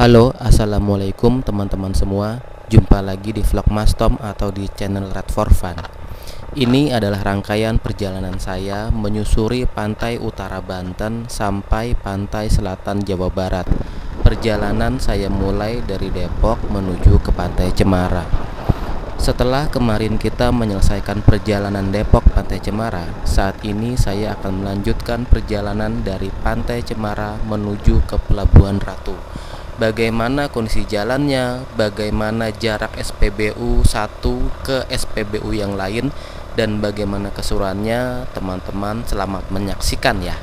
Halo, assalamualaikum teman-teman semua. Jumpa lagi di vlog Mas Tom atau di channel Red for Fun. Ini adalah rangkaian perjalanan saya menyusuri pantai utara Banten sampai pantai selatan Jawa Barat. Perjalanan saya mulai dari Depok menuju ke Pantai Cemara. Setelah kemarin kita menyelesaikan perjalanan Depok Pantai Cemara, saat ini saya akan melanjutkan perjalanan dari Pantai Cemara menuju ke Pelabuhan Ratu. Bagaimana kondisi jalannya, bagaimana jarak SPBU satu ke SPBU yang lain, dan bagaimana keseruannya, teman-teman selamat menyaksikan ya.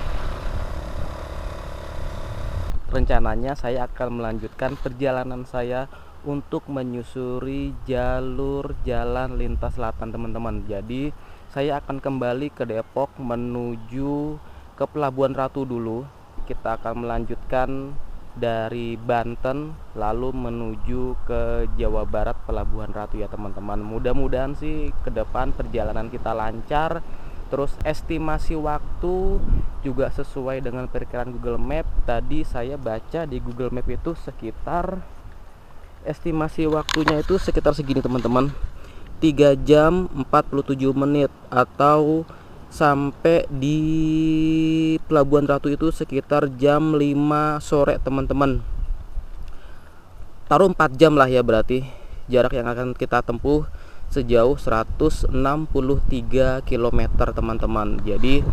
Rencananya saya akan melanjutkan perjalanan saya untuk menyusuri jalur jalan lintas selatan teman-teman. Jadi saya akan kembali ke Depok menuju ke Pelabuhan Ratu dulu. Kita akan melanjutkan dari Banten lalu menuju ke Jawa Barat Pelabuhan Ratu ya teman-teman. Mudah-mudahan sih ke depan perjalanan kita lancar. Terus estimasi waktu juga sesuai dengan perkiraan Google Map. Tadi saya baca di Google Map itu sekitar estimasi waktunya itu sekitar segini teman-teman, 3 jam 47 menit, atau sampai di Pelabuhan Ratu itu sekitar jam 5 sore teman-teman. Taruh 4 jam lah ya, berarti jarak yang akan kita tempuh sejauh 163 km teman-teman. Jadi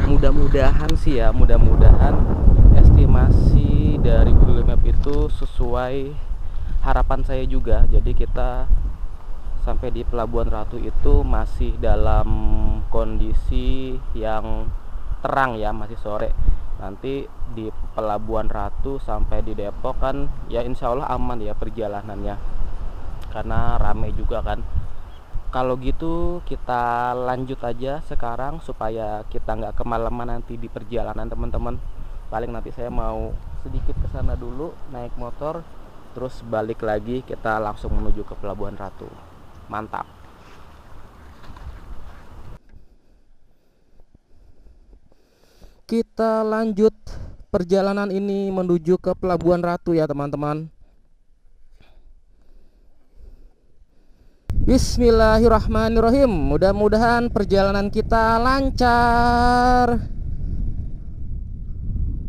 mudah-mudahan sih ya, mudah-mudahan estimasi dari Google Map itu sesuai harapan saya juga. Jadi kita sampai di Pelabuhan Ratu itu masih dalam kondisi yang terang ya, masih sore. Nanti di Pelabuhan Ratu sampai di Depok kan ya insya Allah aman ya perjalanannya, karena rame juga kan. Kalau gitu kita lanjut aja sekarang supaya kita nggak kemalaman nanti di perjalanan teman-teman. Paling nanti saya mau sedikit ke sana dulu naik motor, terus balik lagi kita langsung menuju ke Pelabuhan Ratu. Mantap. Kita lanjut perjalanan ini menuju ke Pelabuhan Ratu ya teman-teman. Bismillahirrahmanirrahim. Mudah-mudahan perjalanan kita lancar.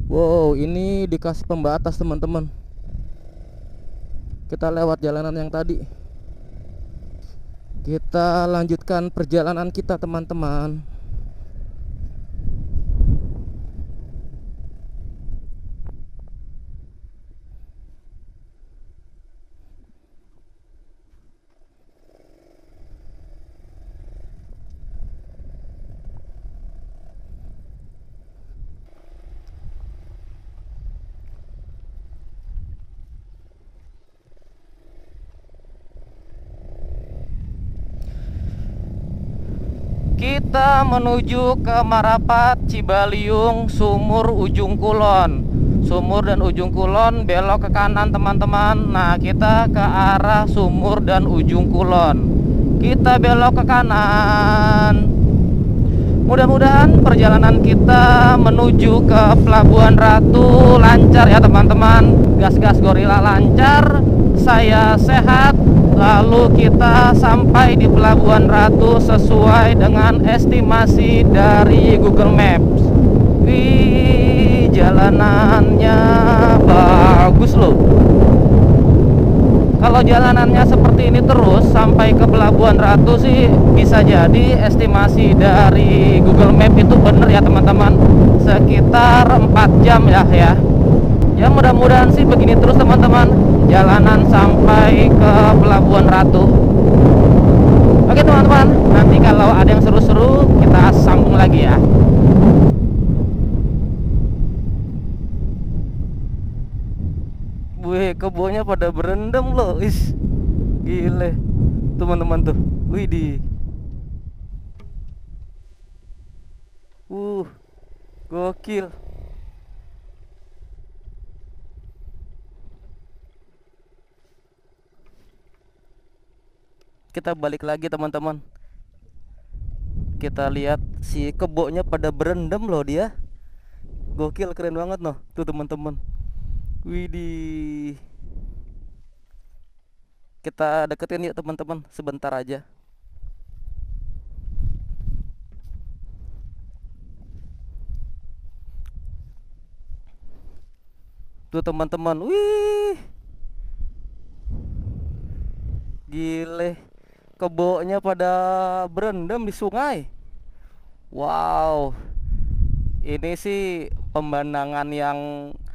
Wow, ini dikasih pembatas teman-teman. Kita lewat jalanan yang tadi. Kita lanjutkan perjalanan kita teman-teman. Kita menuju ke Marapat, Cibaliung, Sumur, Ujung Kulon. Sumur dan Ujung Kulon belok ke kanan teman-teman. Nah, kita ke arah Sumur dan Ujung Kulon. Kita belok ke kanan. Mudah-mudahan perjalanan kita menuju ke Pelabuhan Ratu lancar ya teman-teman. Gas-gas gorila lancar, saya sehat. Lalu kita sampai di Pelabuhan Ratu sesuai dengan estimasi dari Google Maps. Wih, jalanannya bagus loh. Kalau jalanannya seperti ini terus sampai ke Pelabuhan Ratu sih bisa jadi estimasi dari Google Map itu bener ya teman-teman. Sekitar 4 jam ya. Ya mudah-mudahan sih begini terus teman-teman, jalanan sampai ke Pelabuhan Ratu. Oke teman-teman, nanti kalau ada yang seru-seru kita sambung lagi ya. Wih, kebunnya pada berendam loh. Is, gile teman-teman tuh. Widih. Gokil. Kita balik lagi teman-teman. Kita lihat si keboknya pada berendam loh dia. Gokil, keren banget noh. Tuh teman-teman. Widih. kita deketin yuk teman-teman, sebentar aja. Tuh teman-teman, wih, gile, kebonya pada berendam di sungai. Wow, ini sih pemandangan yang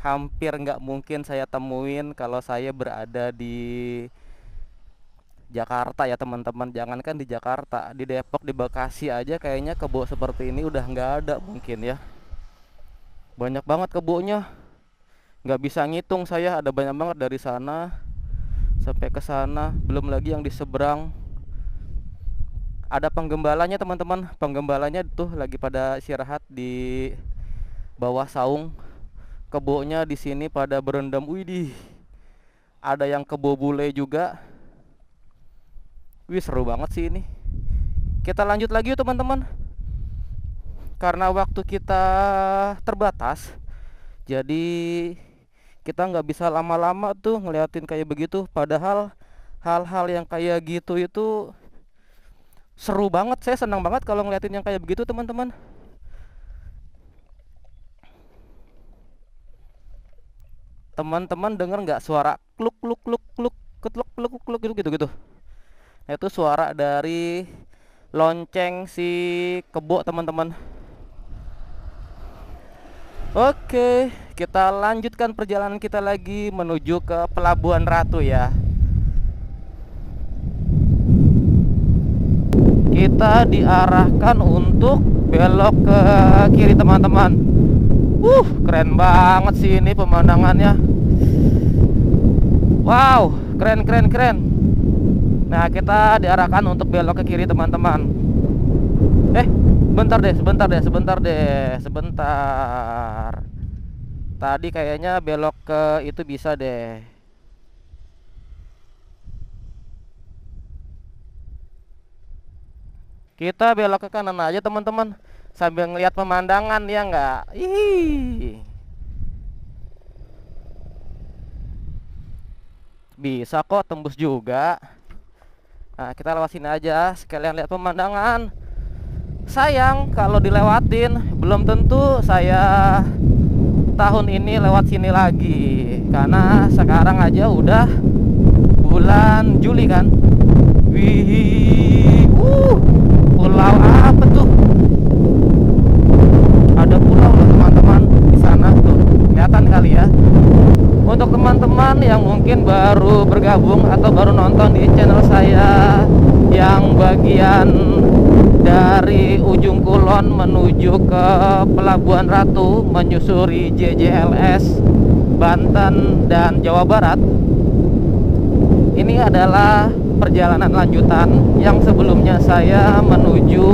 hampir nggak mungkin saya temuin kalau saya berada di Jakarta ya teman-teman. Jangankan di Jakarta, di Depok, di Bekasi aja kayaknya kebo seperti ini udah nggak ada mungkin ya. Banyak banget kebonya, nggak bisa ngitung saya, ada banyak banget dari sana sampai ke sana. Belum lagi yang di seberang. Ada penggembalanya teman-teman, penggembalanya tuh lagi pada istirahat di bawah saung. Kebonya di sini pada berendam. Widih, ada yang kebo bule juga. Wih, seru banget sih ini. Kita lanjut lagi yuk teman-teman, karena waktu kita terbatas, jadi kita nggak bisa lama-lama tuh ngeliatin kayak begitu. Padahal hal-hal yang kayak gitu itu seru banget. Saya senang banget kalau ngeliatin yang kayak begitu teman-teman. Teman-teman denger nggak suara kluk kluk kluk kluk ketluk kluk kluk gitu gitu? Nah, itu suara dari lonceng si kebo teman-teman. Oke, kita lanjutkan perjalanan kita lagi menuju ke Pelabuhan Ratu ya. Kita diarahkan untuk belok ke kiri teman-teman. Keren banget sih ini pemandangannya. Wow, keren keren keren. Nah, kita diarahkan untuk belok ke kiri teman-teman. Sebentar. Tadi kayaknya belok ke itu bisa deh. Kita belok ke kanan aja teman-teman, sambil ngeliat pemandangan ya nggak? Ih, bisa kok tembus juga. Nah, kita lewat sini aja sekalian lihat pemandangan. Sayang kalau dilewatin, belum tentu saya tahun ini lewat sini lagi, karena sekarang aja udah bulan Juli kan. Wih, pulau apa tuh? Ada pulau loh teman-teman di sana tuh, kelihatan kali ya. Untuk teman-teman yang mungkin baru bergabung atau baru nonton di channel saya yang bagian dari ujung Kulon menuju ke Pelabuhan Ratu, menyusuri JJLS Banten dan Jawa Barat, ini adalah perjalanan lanjutan yang sebelumnya saya menuju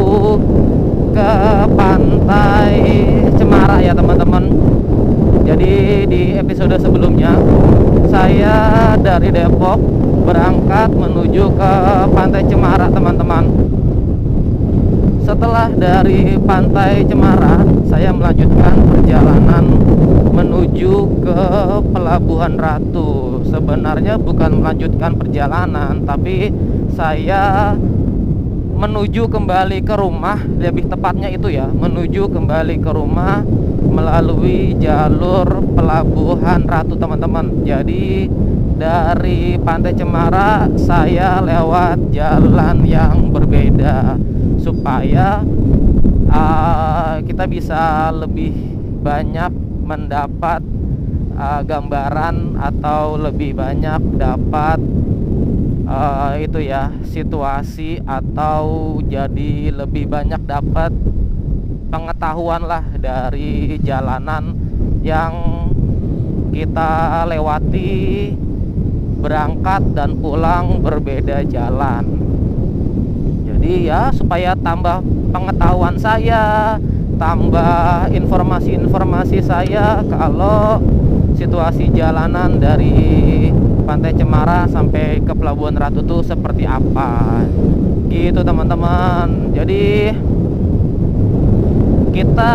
ke Pantai Cemara ya teman-teman. Jadi di episode sebelumnya saya dari Depok berangkat menuju ke Pantai Cemara teman-teman. Setelah dari Pantai Cemara, saya melanjutkan perjalanan menuju ke Pelabuhan Ratu. Sebenarnya bukan melanjutkan perjalanan, tapi saya menuju kembali ke rumah, lebih tepatnya itu ya, menuju kembali ke rumah melalui jalur Pelabuhan Ratu teman-teman. Jadi dari Pantai Cemara saya lewat jalan yang berbeda supaya kita bisa lebih banyak mendapat gambaran atau lebih banyak dapat itu ya, situasi, atau jadi lebih banyak dapat pengetahuan lah dari jalanan yang kita lewati, berangkat dan pulang berbeda jalan. Jadi ya supaya tambah pengetahuan saya, tambah informasi-informasi saya kalau situasi jalanan dari Pantai Cemara sampai ke Pelabuhan Ratu tuh seperti apa gitu teman-teman. Jadi kita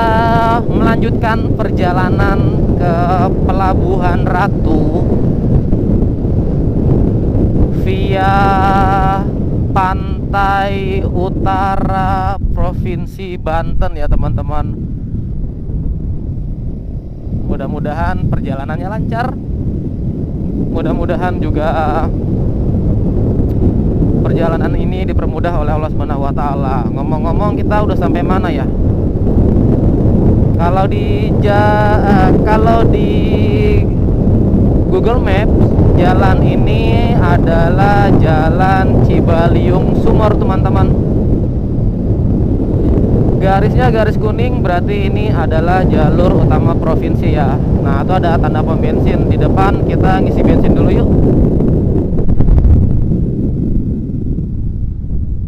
melanjutkan perjalanan ke Pelabuhan Ratu via wilayah pantai utara Provinsi Banten ya teman-teman. Mudah-mudahan perjalanannya lancar. Mudah-mudahan juga perjalanan ini dipermudah oleh Allah Subhanahu wa taala. Ngomong-ngomong, kita udah sampai mana ya? Kalau di Google Maps, jalan ini adalah Jalan Cibaliung Sumur, teman-teman. Garisnya garis kuning, berarti ini adalah jalur utama provinsi ya. Nah, itu ada tanda pom bensin di depan. Kita ngisi bensin dulu yuk.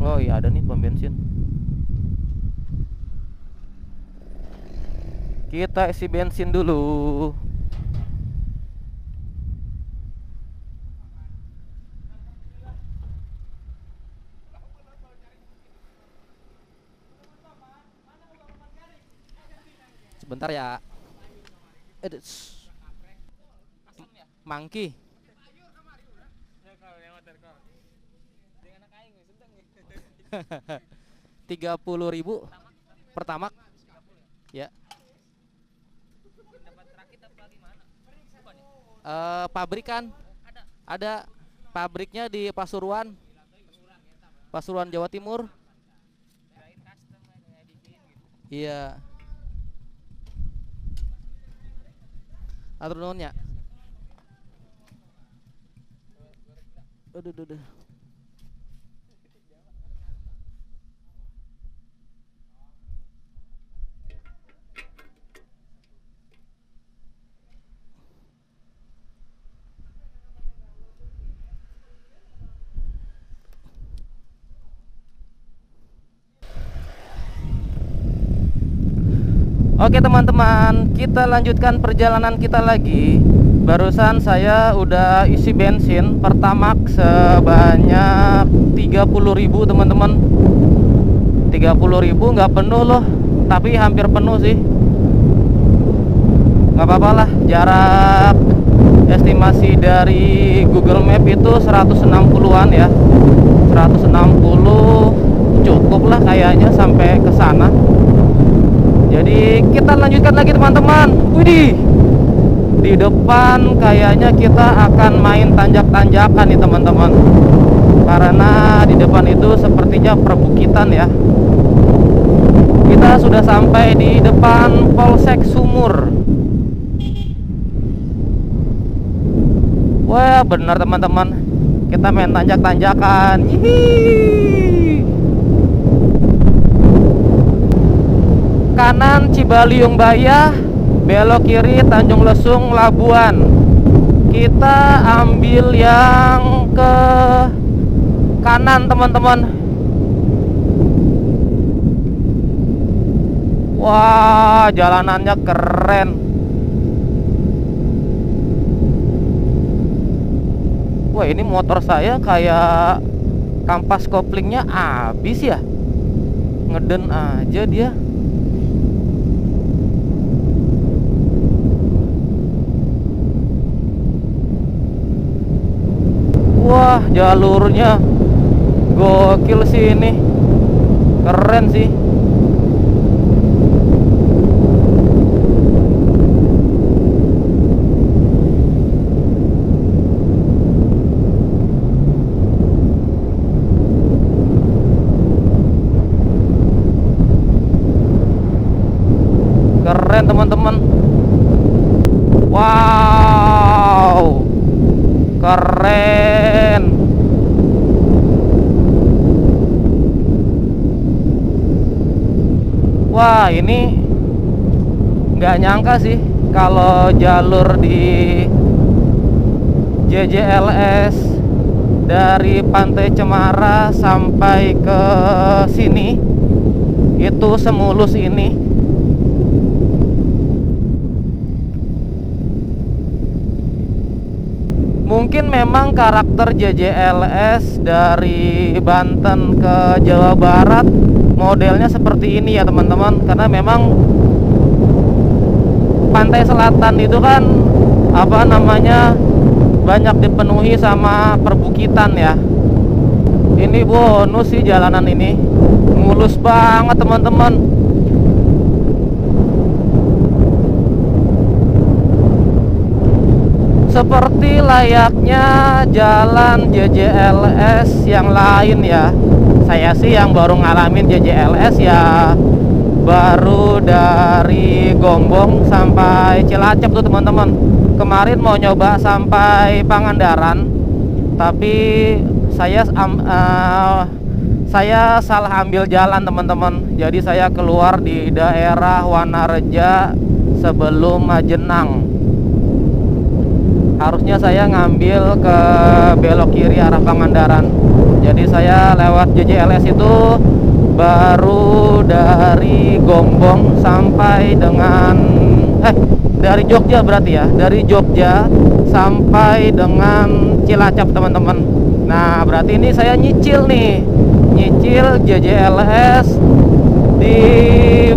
Oh iya, ada nih pom bensin. Kita isi bensin dulu. Sebentar ya. Mangki. 30.000 pertamax. Ya. Pabrikan ada pabriknya di Pasuruan, Jawa Timur. Iya. Atur nuhunnya. Aduh. Oke teman-teman, kita lanjutkan perjalanan kita lagi. Barusan saya udah isi bensin Pertamax sebanyak 30.000 teman-teman. 30.000 nggak penuh loh, tapi hampir penuh sih. Nggak apa-apa lah, jarak estimasi dari Google Map itu 160-an ya. 160 cukup lah kayaknya sampai ke sana. Jadi kita lanjutkan lagi teman-teman. Widih, di depan kayaknya kita akan main tanjak-tanjakan nih teman-teman. Karena di depan itu sepertinya perbukitan ya. Kita sudah sampai di depan Polsek Sumur. Wah benar teman-teman, kita main tanjak-tanjakan. Kanan Cibaliung Bayah, belok kiri Tanjung Lesung Labuan. Kita ambil yang ke kanan teman-teman. Wah, jalanannya keren. Wah, ini motor saya kayak kampas koplingnya habis ya. Ngeden aja dia. Wah, jalurnya gokil sih ini. Keren sih. Keren teman-teman. Wow, keren. Wah, ini nggak nyangka sih kalau jalur di JJLS dari Pantai Cemara sampai ke sini itu semulus ini. Mungkin memang karakter JJLS dari Banten ke Jawa Barat modelnya seperti ini ya teman-teman. Karena memang pantai selatan itu kan banyak dipenuhi sama perbukitan ya. Ini bonus sih jalanan ini. Mulus banget teman-teman. Seperti layaknya jalan JJLS yang lain ya. Saya sih yang baru ngalamin JJLS ya, baru dari Gombong sampai Cilacap tuh teman-teman. Kemarin mau nyoba sampai Pangandaran, tapi saya salah ambil jalan teman-teman. Jadi saya keluar di daerah Wanareja sebelum Majenang. Harusnya saya ngambil ke belok kiri arah Pangandaran. Jadi saya lewat JJLS itu baru dari Gombong sampai dengan dari Jogja berarti ya, dari Jogja sampai dengan Cilacap teman-teman. Nah berarti ini saya nyicil JJLS di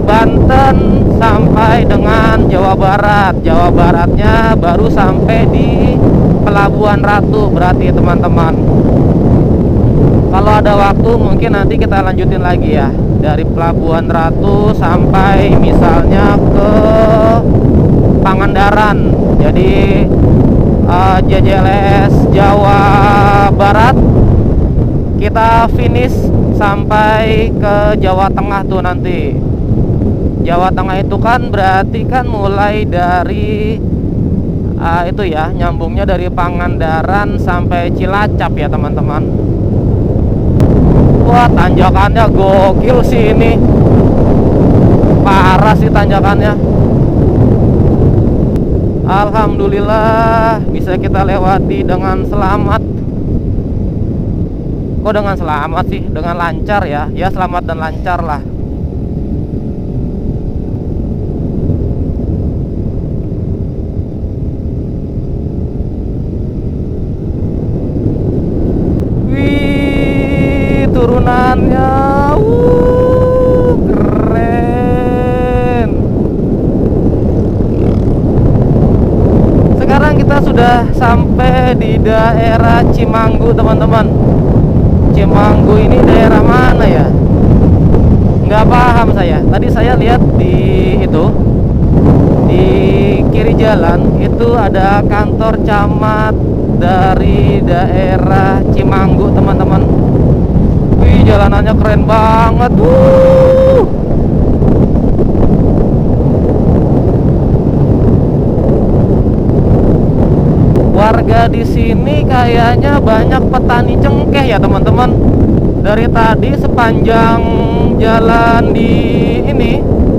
Banten sampai dengan Jawa Barat. Jawa Baratnya baru sampai di Pelabuhan Ratu berarti teman-teman. Kalau ada waktu mungkin nanti kita lanjutin lagi ya, dari Pelabuhan Ratu sampai misalnya ke Pangandaran. Jadi JJLS Jawa Barat kita finish sampai ke Jawa Tengah tuh nanti. Jawa Tengah itu kan berarti kan mulai dari itu ya, nyambungnya dari Pangandaran sampai Cilacap ya teman-teman. Wah tanjakannya gokil sih ini, parah sih tanjakannya. Alhamdulillah bisa kita lewati dengan selamat. Kok dengan selamat sih? Dengan lancar ya. Ya selamat dan lancar lah. Wih, turunannya keren. Sekarang kita sudah sampai di daerah Cimanggu teman-teman. Cimanggu ini daerah mana ya? Nggak paham saya. Tadi saya lihat di kiri jalan itu ada kantor camat dari daerah Cimanggu teman-teman. Wih jalanannya keren banget. Warga di sini kayaknya banyak petani cengkeh ya teman-teman. Dari tadi sepanjang jalan di ini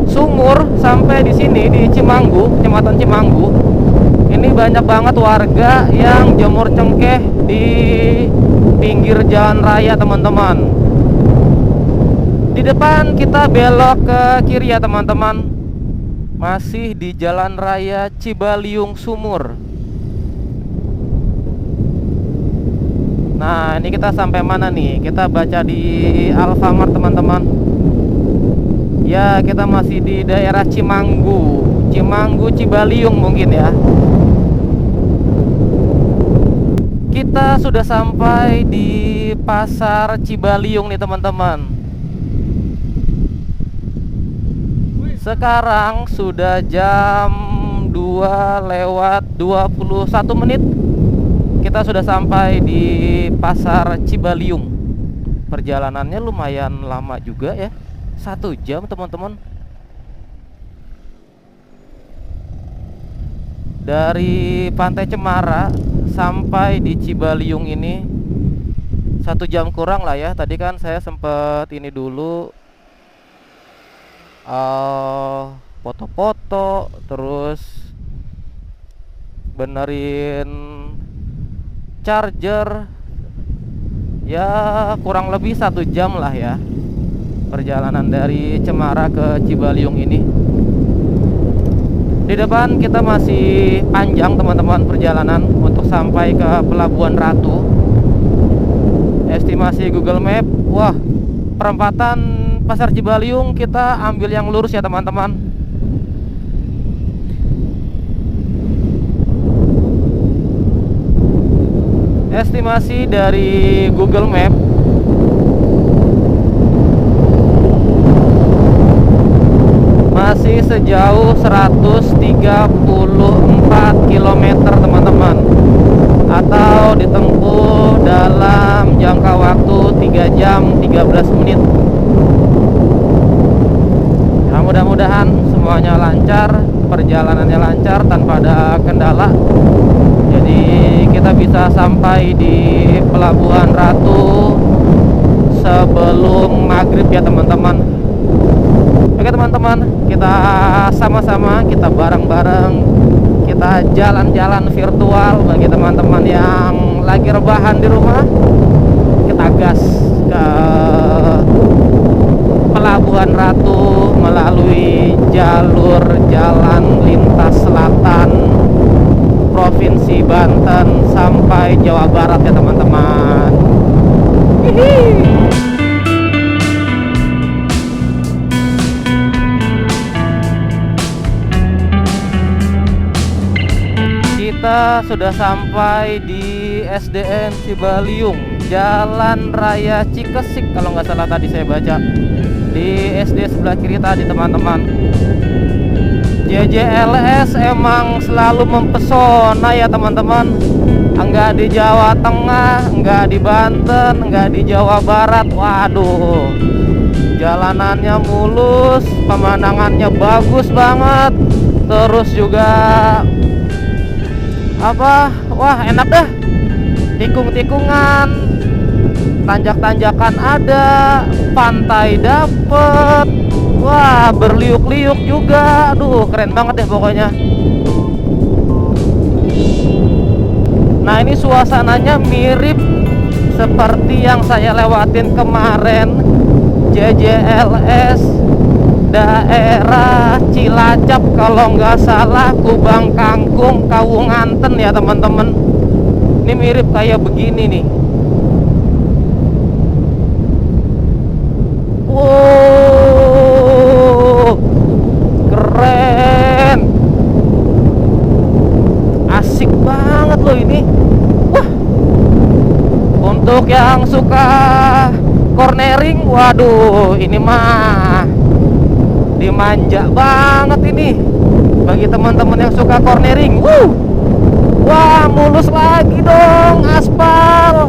Sumur sampai di sini di Cimanggu, Kecamatan Cimanggu, ini banyak banget warga yang jemur cengkeh di pinggir jalan raya teman-teman. Di depan kita belok ke kiri ya teman-teman. Masih di jalan raya Cibaliung Sumur. Nah ini kita sampai mana nih? Kita baca di Alfamart teman-teman. Ya kita masih di daerah Cimanggu, Cibaliung mungkin ya. Kita sudah sampai di pasar Cibaliung nih teman-teman. Sekarang sudah jam 2:21. Kita sudah sampai di pasar Cibaliung. Perjalanannya lumayan lama juga ya, 1 jam teman-teman. Dari Pantai Cemara sampai di Cibaliung ini 1 jam kurang lah ya. Tadi kan saya sempet ini dulu foto-foto, terus benerin charger. Ya kurang lebih 1 jam lah ya perjalanan dari Cemara ke Cibaliung ini. Di depan kita masih panjang teman-teman perjalanan untuk sampai ke Pelabuhan Ratu. Estimasi Google Map, wah perempatan pasar Cibaliung kita ambil yang lurus ya teman-teman. Estimasi dari Google Map ini sejauh 134 km teman-teman, atau ditempuh dalam jangka waktu 3 jam 13 menit. Ya, mudah-mudahan semuanya lancar, perjalanannya lancar tanpa ada kendala. Jadi kita bisa sampai di Pelabuhan Ratu sebelum maghrib ya teman-teman. Oke teman-teman, kita sama-sama, kita bareng-bareng, kita jalan-jalan virtual. Bagi teman-teman yang lagi rebahan di rumah, kita gas ke Pelabuhan Ratu melalui jalur jalan lintas selatan Provinsi Banten sampai Jawa Barat ya teman-teman. Kita sudah sampai di SDN Cibaliung, Jalan Raya Cikesik kalau nggak salah tadi saya baca. Di SD sebelah kiri tadi teman-teman. JJLS emang selalu mempesona ya teman-teman. Enggak di Jawa Tengah, enggak di Banten, enggak di Jawa Barat. Waduh, jalanannya mulus, pemandangannya bagus banget. Terus juga wah enak dah. Tikung-tikungan, tanjak-tanjakan ada, pantai dapet. Wah, berliuk-liuk juga. Aduh, keren banget deh pokoknya. Nah, ini suasananya mirip seperti yang saya lewatin kemarin, JJLS daerah Cilacap kalau nggak salah, Kubang Kangkung, Kawunganten ya teman-teman. Ini mirip kayak begini nih. Wow, keren, asik banget loh ini. Wah, untuk yang suka cornering, waduh, ini mah dimanja banget ini. Bagi teman-teman yang suka cornering, wah, mulus lagi dong aspal.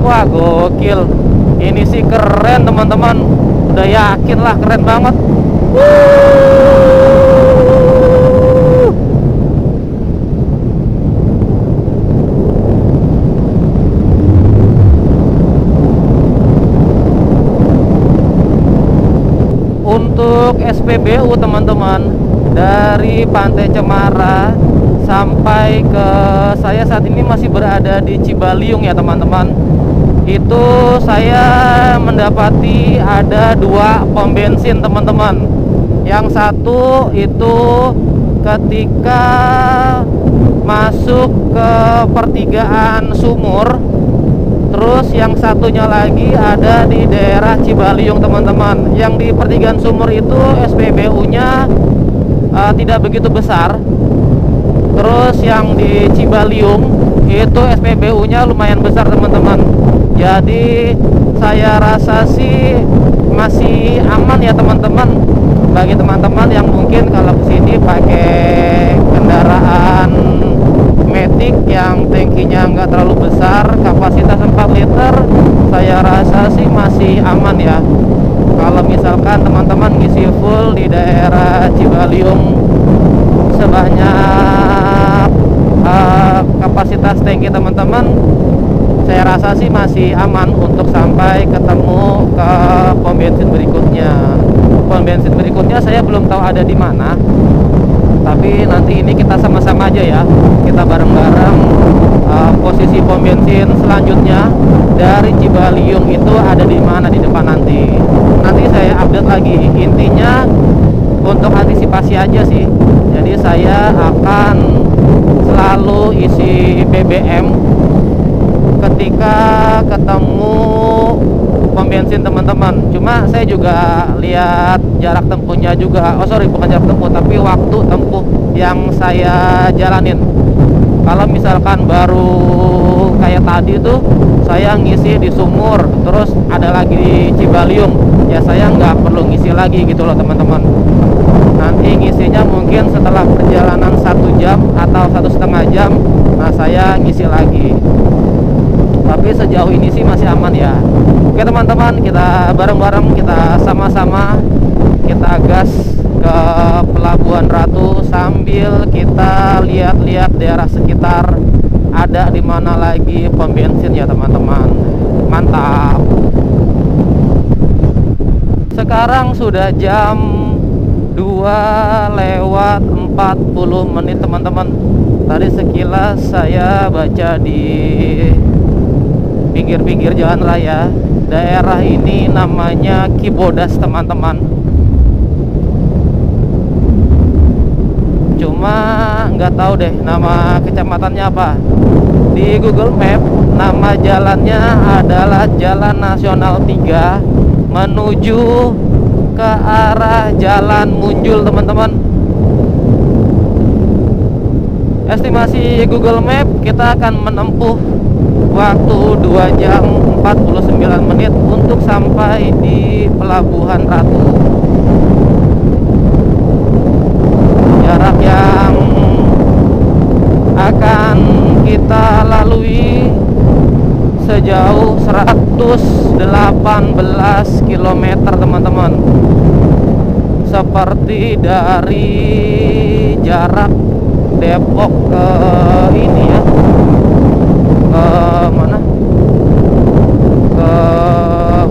Wah, gokil. Ini sih keren teman-teman. Udah yakin lah keren banget. Untuk SPBU teman-teman, dari Pantai Cemara sampai ke saya saat ini masih berada di Cibaliung ya teman-teman. Itu saya mendapati ada 2 pom bensin teman-teman. Yang satu itu ketika masuk ke pertigaan Sumur. Terus yang satunya lagi ada di daerah Cibaliung teman-teman. Yang di pertigaan Sumur itu SPBU-nya tidak begitu besar. Terus yang di Cibaliung itu SPBU-nya lumayan besar teman-teman. Jadi saya rasa sih masih aman ya teman-teman. Bagi teman-teman yang mungkin kalau kesini pakai kendaraan Matic yang tankinya nggak terlalu besar, kapasitas 4 liter, saya rasa sih masih aman ya. Kalau misalkan teman-teman ngisi full di daerah Cibaliung sebanyak kapasitas tangki teman-teman, saya rasa sih masih aman untuk sampai ketemu ke pom bensin berikutnya. Pom bensin berikutnya saya belum tahu ada di mana, tapi nanti ini kita sama-sama aja ya, kita bareng-bareng posisi pom bensin selanjutnya dari Cibaliung itu ada di mana di depan nanti. Nanti saya update lagi. Intinya untuk antisipasi aja sih. Jadi saya akan selalu isi BBM ketika ketemu pom bensin teman-teman. Cuma saya juga lihat jarak tempuhnya juga. Bukan jarak tempuh, tapi waktu tempuh yang saya jalanin. Kalau misalkan baru kayak tadi tuh saya ngisi di Sumur, terus ada lagi di Cibaliung, ya saya nggak perlu ngisi lagi gitu loh teman-teman. Nanti ngisinya mungkin setelah perjalanan 1 jam atau 1,5 jam, nah saya ngisi lagi. Tapi sejauh ini sih masih aman ya. Oke teman-teman, kita bareng-bareng, kita sama-sama kita gas ke Pelabuhan Ratu sambil kita lihat-lihat daerah sekitar ada di mana lagi pom bensin ya teman-teman. Mantap. Sekarang sudah jam 2:40 teman-teman. Tadi sekilas saya baca di pinggir-pinggir jalan raya, daerah ini namanya Kibodas teman-teman. Cuma nggak tahu deh nama kecamatannya apa. Di Google Map nama jalannya adalah Jalan Nasional 3 menuju ke arah Jalan Munjul teman-teman. Estimasi Google Map kita akan menempuh waktu 2 jam 49 menit untuk sampai di Pelabuhan Ratu. Jarak yang akan kita lalui sejauh 118 km teman-teman. Seperti dari jarak Depok ke ini ya, ke mana, ke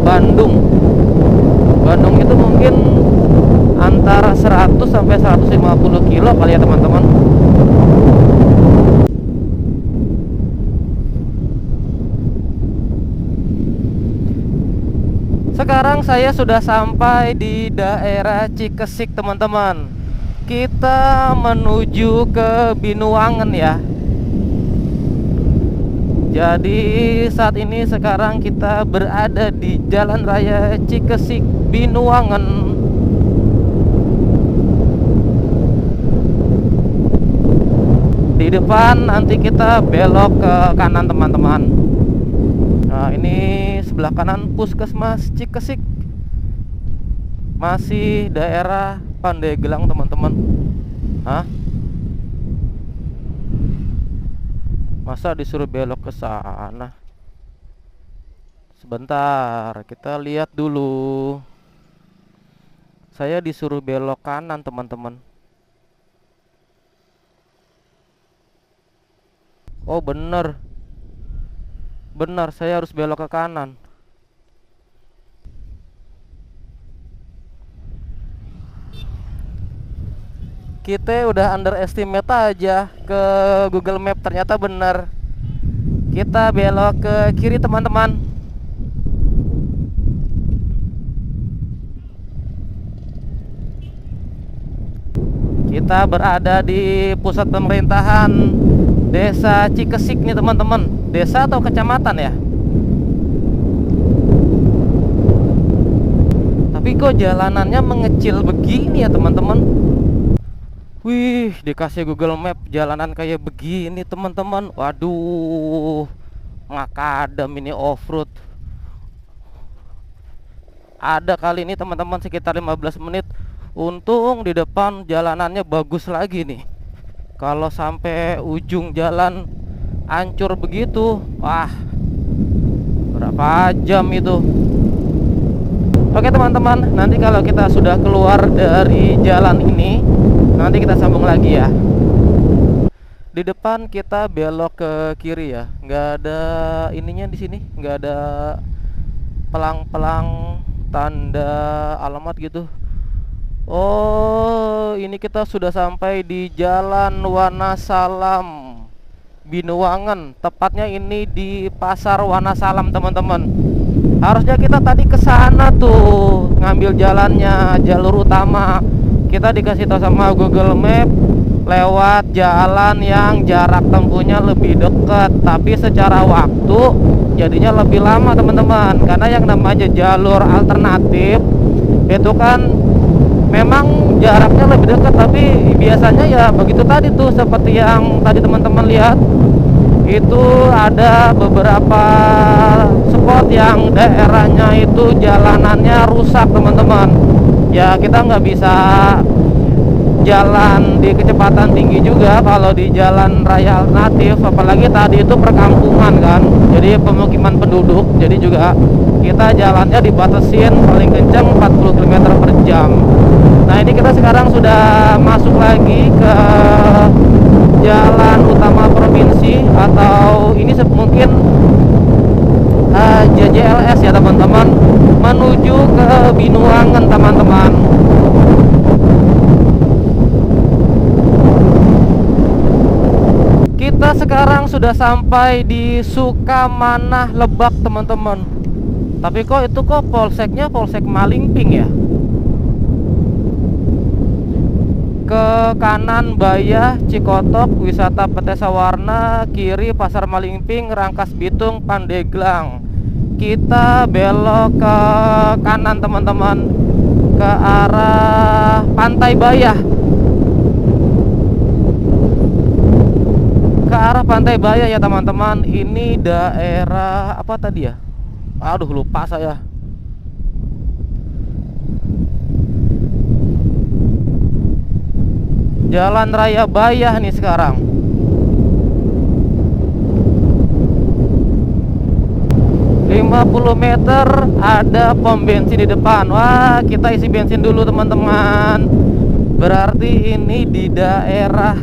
Bandung. Bandung itu mungkin antara 100 sampai 150 kilo kali ya teman-teman. Sekarang saya sudah sampai di daerah Cikesik teman-teman. Kita menuju ke Binuangen ya. Jadi saat ini sekarang kita berada di Jalan Raya Cikesik Binuangen. Di depan nanti kita belok ke kanan teman-teman. Nah ini sebelah kanan Puskesmas Cikesik. Masih daerah Pandeglang teman-teman. Hah? Masa disuruh belok ke sana? Sebentar, kita lihat dulu. Saya disuruh belok kanan teman-teman. Oh bener, benar saya harus belok ke kanan. Kita udah underestimate aja ke Google Map, ternyata bener. Kita belok ke kiri teman-teman. Kita berada di pusat pemerintahan Desa Cikesik nih teman-teman. Desa atau kecamatan ya? Tapi kok jalanannya mengecil begini ya teman-teman. Wih, dikasih Google Map jalanan kayak begini teman-teman. Waduh, makadam ini off-road. Ada kali ini teman-teman sekitar 15 menit. Untung di depan jalanannya bagus lagi nih. Kalau sampai ujung jalan hancur begitu, wah, berapa jam itu. Oke teman-teman, nanti kalau kita sudah keluar dari jalan ini, nanti kita sambung lagi ya. Di depan kita belok ke kiri ya. Nggak ada ininya di sini, nggak ada pelang-pelang tanda alamat gitu. Oh, ini kita sudah sampai di Jalan Wanasalam Binuangen. Tepatnya ini di Pasar Wanasalam teman-teman. Harusnya kita tadi ke sana tuh, ngambil jalannya, jalur utama. Kita dikasih tahu sama Google Map lewat jalan yang jarak tempuhnya lebih dekat, tapi secara waktu jadinya lebih lama teman-teman. Karena yang namanya jalur alternatif itu kan memang jaraknya lebih dekat, tapi biasanya ya begitu tadi tuh, seperti yang tadi teman-teman lihat, itu ada beberapa spot yang daerahnya itu jalanannya rusak teman-teman. Ya kita nggak bisa jalan di kecepatan tinggi juga kalau di jalan raya alternatif, apalagi tadi itu perkampungan kan, jadi pemukiman penduduk, jadi juga kita jalannya dibatasin paling kencang 40 km per jam. Nah ini kita sekarang sudah masuk lagi ke jalan utama provinsi, atau ini mungkin JJLS ya teman-teman, menuju ke Binuangan teman-teman. Kita sekarang sudah sampai di Sukamanah, Lebak teman-teman. Tapi kok itu polseknya polsek Malingping ya? Ke kanan Bayah, Cikotok, Wisata Petesa Warna, kiri Pasar Malingping, Rangkas Bitung, Pandeglang. Kita belok ke kanan teman-teman, ke arah Pantai Bayah. Ke arah Pantai Bayah ya teman-teman. Ini daerah apa tadi ya? Aduh lupa saya. Jalan Raya Bayah nih sekarang. ...50 meter ada pom bensin di depan. Wah, kita isi bensin dulu teman-teman. Berarti ini di daerah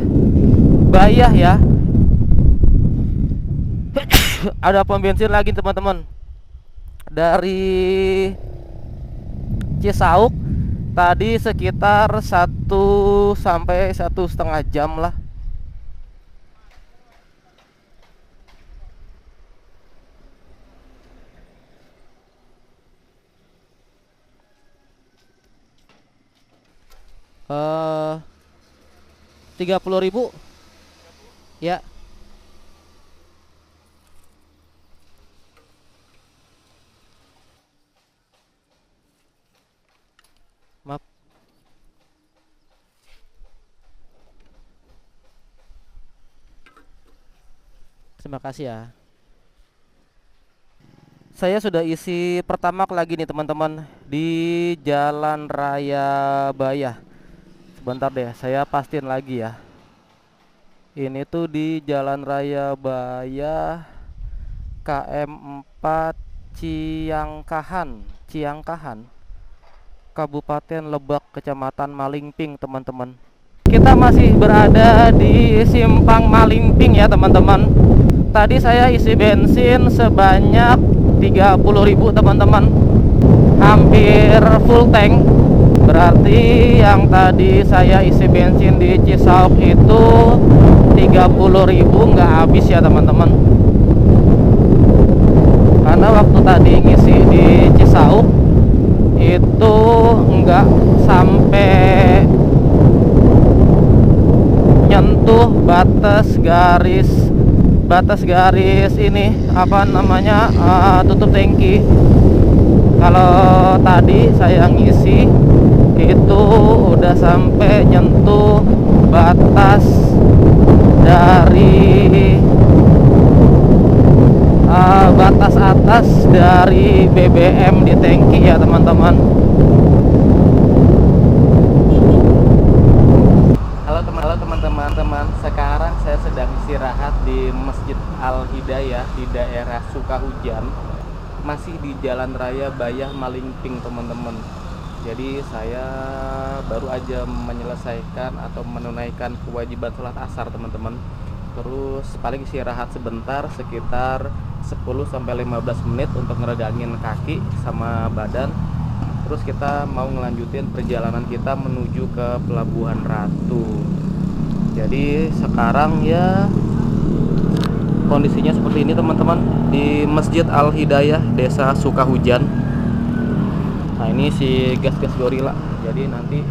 Bayah ya. Ada pom bensin lagi teman-teman. Dari Cisauk tadi sekitar 1 sampai 1,5 jam lah. Eh 30.000 ya. Maaf. Terima kasih ya. Saya sudah isi pertamax lagi nih teman-teman di Jalan Raya Bayah. Sebentar deh, saya pastiin lagi ya. Ini tuh di Jalan Raya Bayah KM 4 Ciangkahan, Kabupaten Lebak, Kecamatan Malingping teman-teman. Kita masih berada di Simpang Malingping ya teman-teman. Tadi saya isi bensin sebanyak 30.000 teman-teman, hampir full tank. Berarti yang tadi saya isi bensin di Cisauk itu 30.000 nggak habis ya teman-teman. Karena waktu tadi ngisi di Cisauk itu nggak sampai nyentuh batas garis ini apa namanya, tutup tangki. Kalau tadi saya ngisi itu udah sampai nyentuh batas dari batas atas dari BBM di tangki ya teman-teman. Halo teman-teman, sekarang saya sedang istirahat di Masjid Al Hidayah di daerah Sukahujan, masih di Jalan Raya Bayah Malingping teman-teman. Jadi saya baru aja menyelesaikan atau menunaikan kewajiban sholat asar teman-teman. Terus paling istirahat sebentar sekitar 10-15 menit untuk ngeregangin kaki sama badan. Terus kita mau ngelanjutin perjalanan kita menuju ke Pelabuhan Ratu. Jadi sekarang ya kondisinya seperti ini teman-teman, di Masjid Al Hidayah Desa Sukahujan. Nah ini si gas-gas gorila. Jadi nanti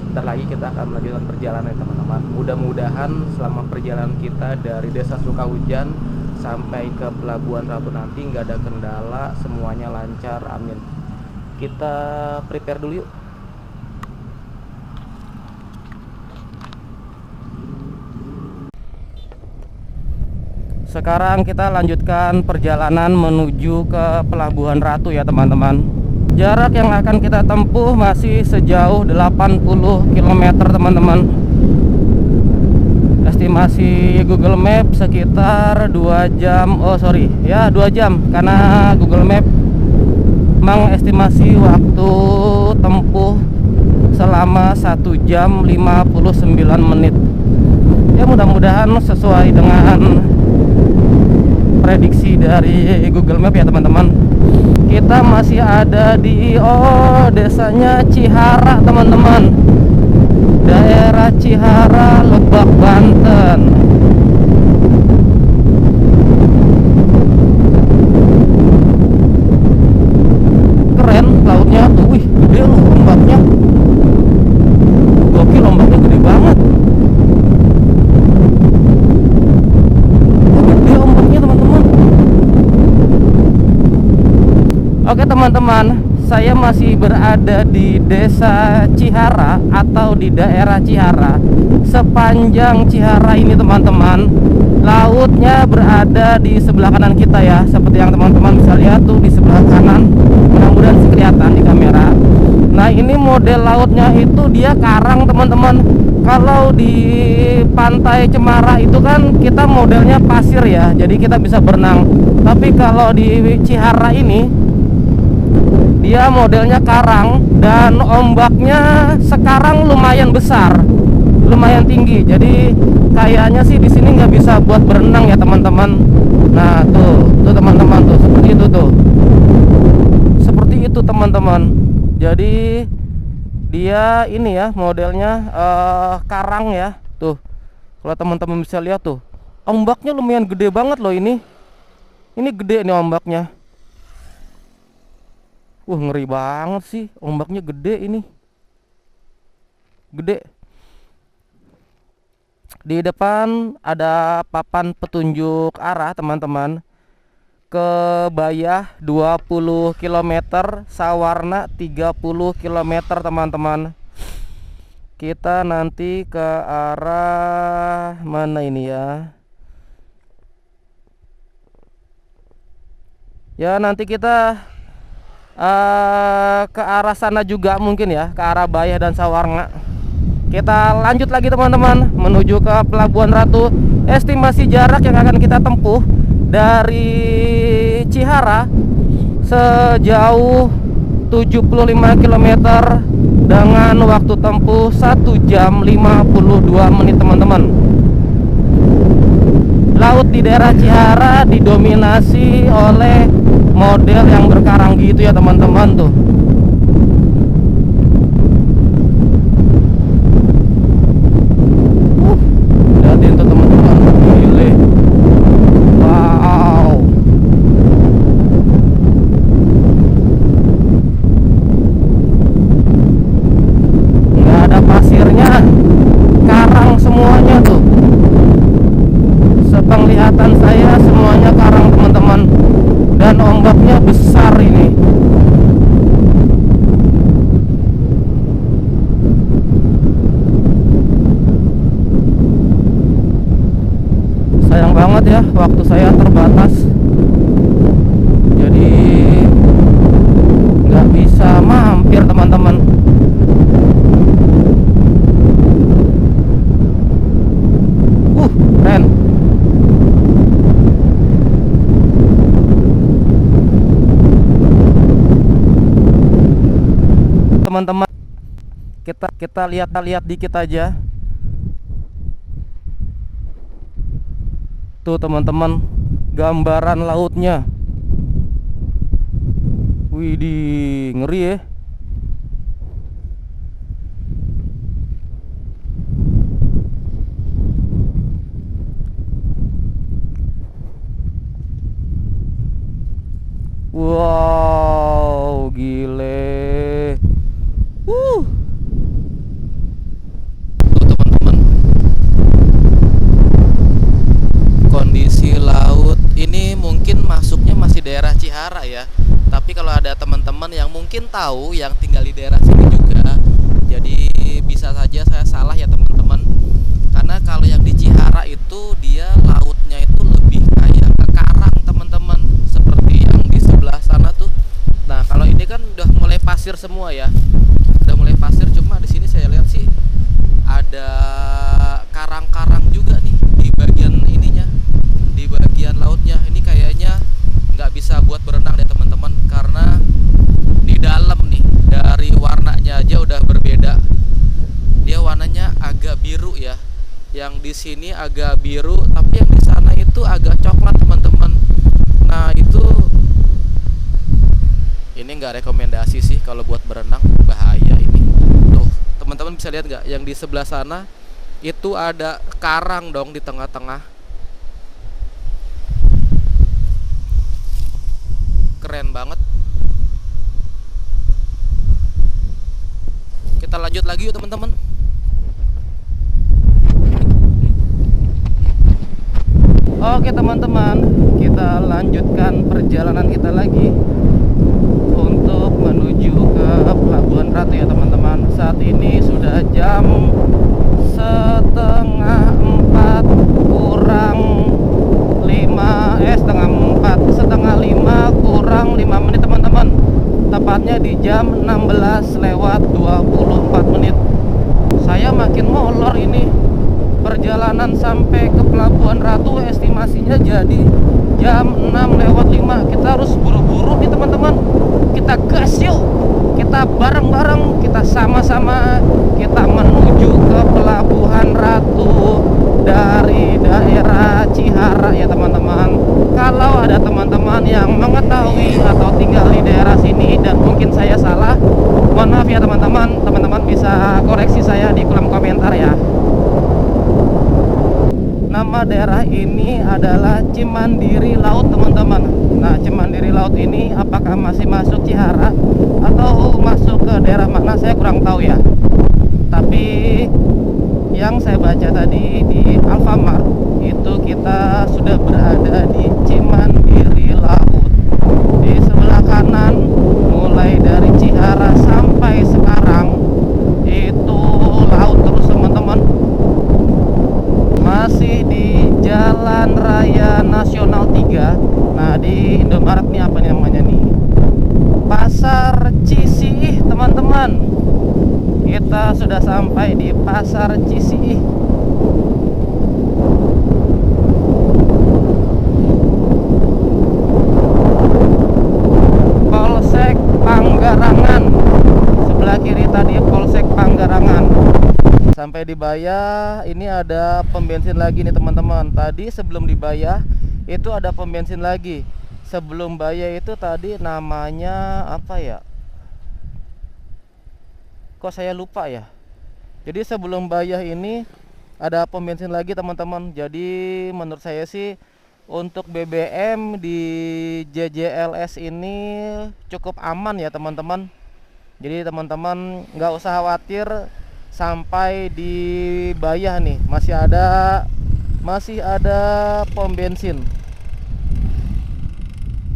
sebentar lagi kita akan melanjutkan perjalanan teman-teman. Mudah-mudahan selama perjalanan kita dari Desa Sukahujan sampai ke Pelabuhan Ratu nanti nggak ada kendala, semuanya lancar, amin. Kita prepare dulu yuk. Sekarang kita lanjutkan perjalanan menuju ke Pelabuhan Ratu ya teman-teman. Jarak yang akan kita tempuh masih sejauh 80 km teman-teman. Estimasi Google Map sekitar 2 jam. Oh sorry, ya 2 jam. Karena Google Map mengestimasi waktu tempuh selama 1 jam 59 menit. Ya mudah-mudahan sesuai dengan prediksi dari Google Map ya teman-teman. Kita masih ada di desanya Cihara teman-teman, daerah Cihara, Lebak, Banten. Keren lautnya tuh, wih gede loh ombaknya. Gokil, ombaknya gede banget. Gede ombaknya teman-teman. Oke teman-teman, saya masih berada di desa Cihara atau di daerah Cihara. Sepanjang Cihara ini teman-teman, lautnya berada di sebelah kanan kita ya. Seperti yang teman-teman bisa lihat tuh di sebelah kanan. Mudah-mudahan sih kelihatan di kamera. Nah ini model lautnya itu dia karang teman-teman. Kalau di pantai Cemara itu kan kita modelnya pasir ya, jadi kita bisa berenang. Tapi kalau di Cihara ini dia modelnya karang dan ombaknya sekarang lumayan besar, lumayan tinggi. Jadi kayaknya sih di sini nggak bisa buat berenang ya teman-teman. Nah tuh teman-teman tuh seperti itu tuh, seperti itu teman-teman. Jadi dia ini ya modelnya karang ya. Tuh kalau teman-teman bisa lihat tuh, ombaknya lumayan gede banget loh ini. Ini gede nih ombaknya. Ngeri banget sih, ombaknya gede ini. Gede. Di depan ada papan petunjuk arah teman-teman. Ke Bayah 20 km, Sawarna 30 km teman-teman. Kita nanti ke arah mana ini ya? Ya nanti kita ke arah sana juga mungkin ya, ke arah Bayah dan Sawarna. Kita lanjut lagi teman-teman menuju ke Pelabuhan Ratu. Estimasi jarak yang akan kita tempuh dari Cihara sejauh 75 km dengan waktu tempuh 1 jam 52 menit teman-teman. Laut di daerah Cihara didominasi oleh model yang berkarang gitu ya teman-teman tuh. Lihatin tuh teman-teman, gile. Wow. Nggak ada pasirnya, karang semuanya tuh. Sepenglihatan saya semuanya karang teman-teman. Dan ombaknya besar ini. Sayang banget ya, waktu saya terbatas. Jadi nggak bisa mampir teman-teman. Keren. Teman-teman, kita lihat dikit aja. Tuh teman-teman, gambaran lautnya. Widih, ngeri ya. Wow, gile. Tuh teman-teman, kondisi laut ini mungkin masuknya masih daerah Cihara ya. Tapi kalau ada teman-teman yang mungkin tahu yang tinggal di daerah sini juga, jadi bisa saja saya salah ya teman-teman. Karena kalau yang di Cihara itu dia lautnya itu lebih kayak semua ya. Udah mulai pasir, cuma di sini saya lihat sih ada karang-karang juga nih di bagian ininya, di bagian lautnya. Ini kayaknya nggak bisa buat berenang deh teman-teman, karena di dalam nih dari warnanya aja udah berbeda. Dia warnanya agak biru ya. Yang di sini agak biru, tapi yang di sana itu agak coklat teman-teman. Nah itu, ini nggak rekomendasi sih kalau buat berenang, bahaya ini. Tuh teman-teman bisa lihat nggak? Yang di sebelah sana itu ada karang dong di tengah-tengah. Keren banget. Kita lanjut lagi yuk teman-teman. Oke teman-teman, kita lanjutkan perjalanan kita lagi untuk menuju ke Pelabuhan Ratu ya teman-teman. Saat ini sudah jam setengah 4 kurang 5, setengah 5 kurang 5 menit teman-teman. Tepatnya di jam 16 lewat 24 menit. Saya makin molor ini. Perjalanan sampai ke Pelabuhan Ratu estimasinya jadi jam 6 lewat 5. Kita harus buru-buru nih teman-teman. Kita gas yuk. Kita bareng-bareng, kita sama-sama, kita menuju ke Pelabuhan Ratu dari daerah Cihara ya teman-teman. Kalau ada teman-teman yang mengetahui atau tinggal di daerah sini dan mungkin saya salah, mohon maaf ya teman-teman. Teman-teman bisa koreksi saya di kolom komentar ya. Nama daerah ini adalah Cimandiri Laut teman-teman. Nah Cimandiri Laut ini apakah masih masuk Cihara atau masuk ke daerah mana saya kurang tahu ya. Tapi yang saya baca tadi di Alfamart itu kita sudah berada di Cimandiri Laut. Di sebelah kanan mulai dari Cihara sampai sekarang itu laut terus teman-teman. Masih di Jalan Raya Nasional 3. Nah di Indomaret nih apa namanya nih, Pasar Cisiih teman-teman. Kita sudah sampai di Pasar Cisiih. Polsek Panggarangan. Sebelah kiri tadi Polsek Panggarangan. Sampai di Bayah, ini ada pom bensin lagi nih teman-teman. Tadi sebelum di Bayah itu ada pom bensin lagi. Sebelum Bayah itu tadi namanya apa ya? Kok saya lupa ya. Jadi sebelum Bayah ini ada pom bensin lagi teman-teman. Jadi menurut saya sih untuk BBM di JJLS ini cukup aman ya teman-teman. Jadi teman-teman nggak usah khawatir sampai di Bayah nih masih ada pom bensin.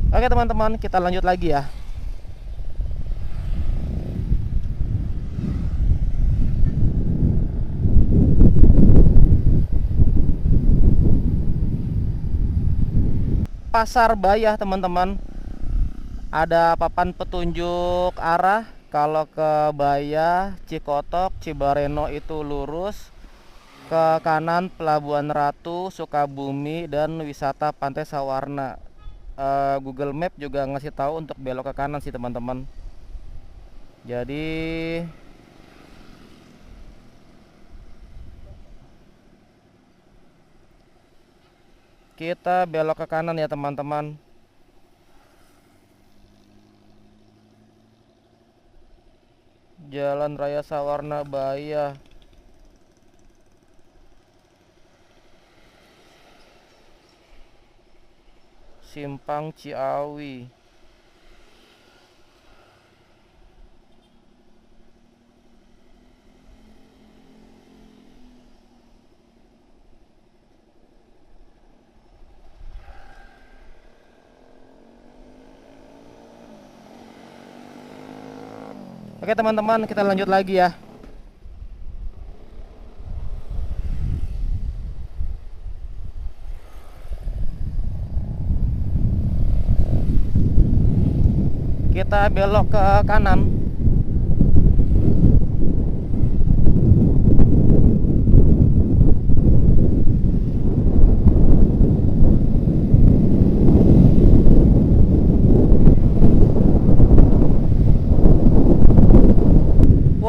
Oke teman-teman, kita lanjut lagi ya. Pasar Bayah teman-teman. Ada papan petunjuk arah. Kalau ke Bayah, Cikotok, Cibareno itu lurus. Ke kanan Pelabuhan Ratu, Sukabumi, dan wisata Pantai Sawarna. Google Map juga ngasih tahu untuk belok ke kanan sih teman-teman. Jadi kita belok ke kanan ya teman-teman. Jalan Raya Sawarna Bayah. Simpang Ciawi. Oke teman-teman, kita lanjut lagi ya. Kita belok ke kanan.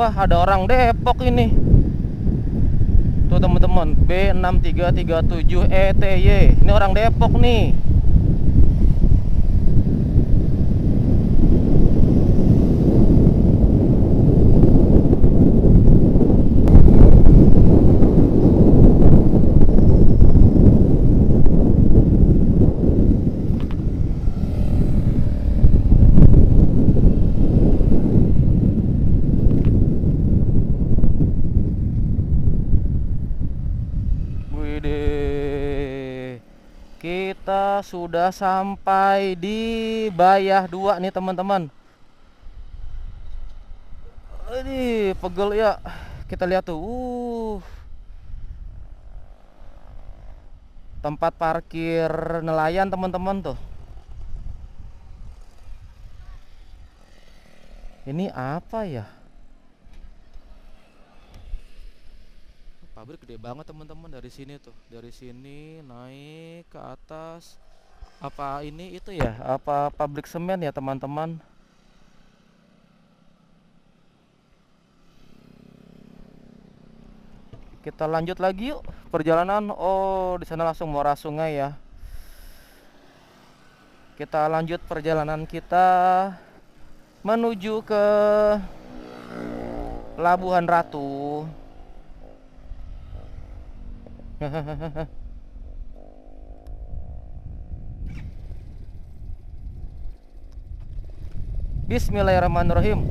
Wah, ada orang Depok ini. Tuh teman-teman, B6337ETY. Ini orang Depok nih. Kita sudah sampai di Bayah 2 nih teman-teman. Ini pegel ya. Kita lihat tuh. Tempat parkir nelayan teman-teman tuh. Ini apa ya? Pabrik gede banget teman-teman dari sini tuh. Dari sini naik ke atas. Apa ini itu ya? Apa pabrik semen ya teman-teman? Kita lanjut lagi yuk perjalanan. Oh, di sana langsung muara sungai ya. Kita lanjut perjalanan kita menuju ke Labuhan Ratu. Bismillahirrahmanirrahim.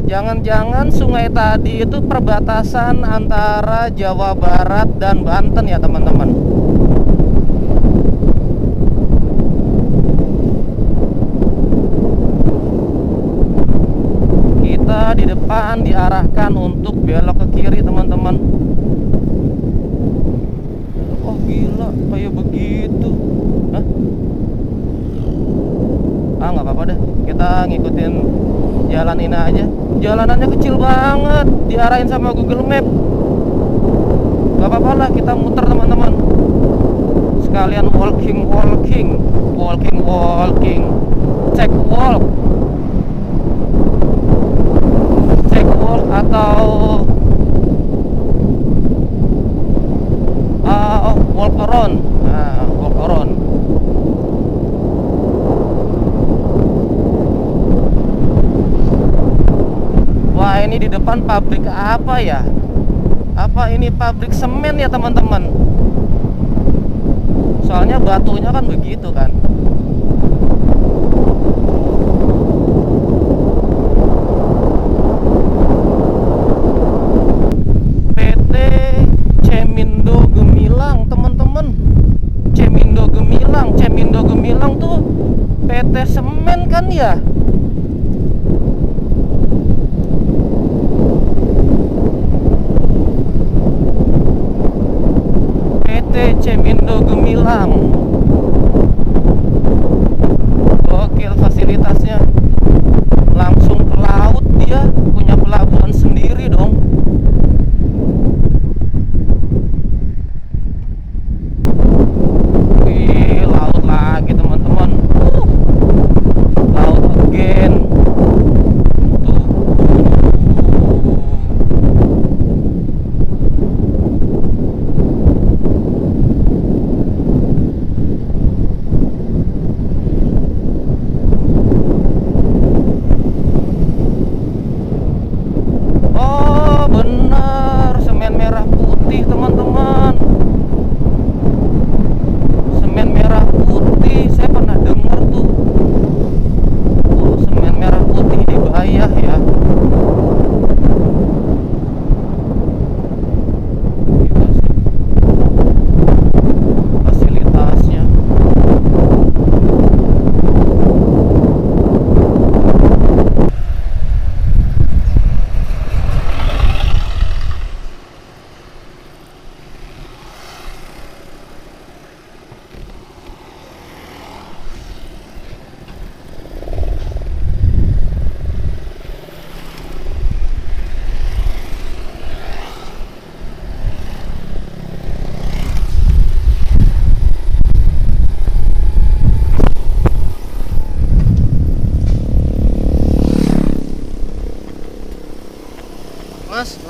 Jangan-jangan sungai tadi itu perbatasan antara Jawa Barat dan Banten ya teman-teman. Kita di depan diarahkan untuk belok ke kiri teman-teman. Oh gila, kayak begitu. Hah? Ah nggak apa-apa deh, kita ngikutin jalan ini aja. Jalanannya kecil banget, diarahin sama Google Map. Gak apa-apa lah, kita muter teman-teman. Sekalian walking. Check walk atau walk around. Nah, walk around. Wah, ini di depan pabrik apa ya? Apa ini pabrik semen ya teman-teman? Soalnya batunya kan begitu kan. PT Cemindo Gemilang teman-teman. Cemindo Gemilang tuh PT semen kan ya? Cemindo Gemilang. Gokil fasilitasnya. Langsung ke laut, dia punya pelabuhan sendiri dong. Wih, laut lagi teman-teman. Laut again. Tuh.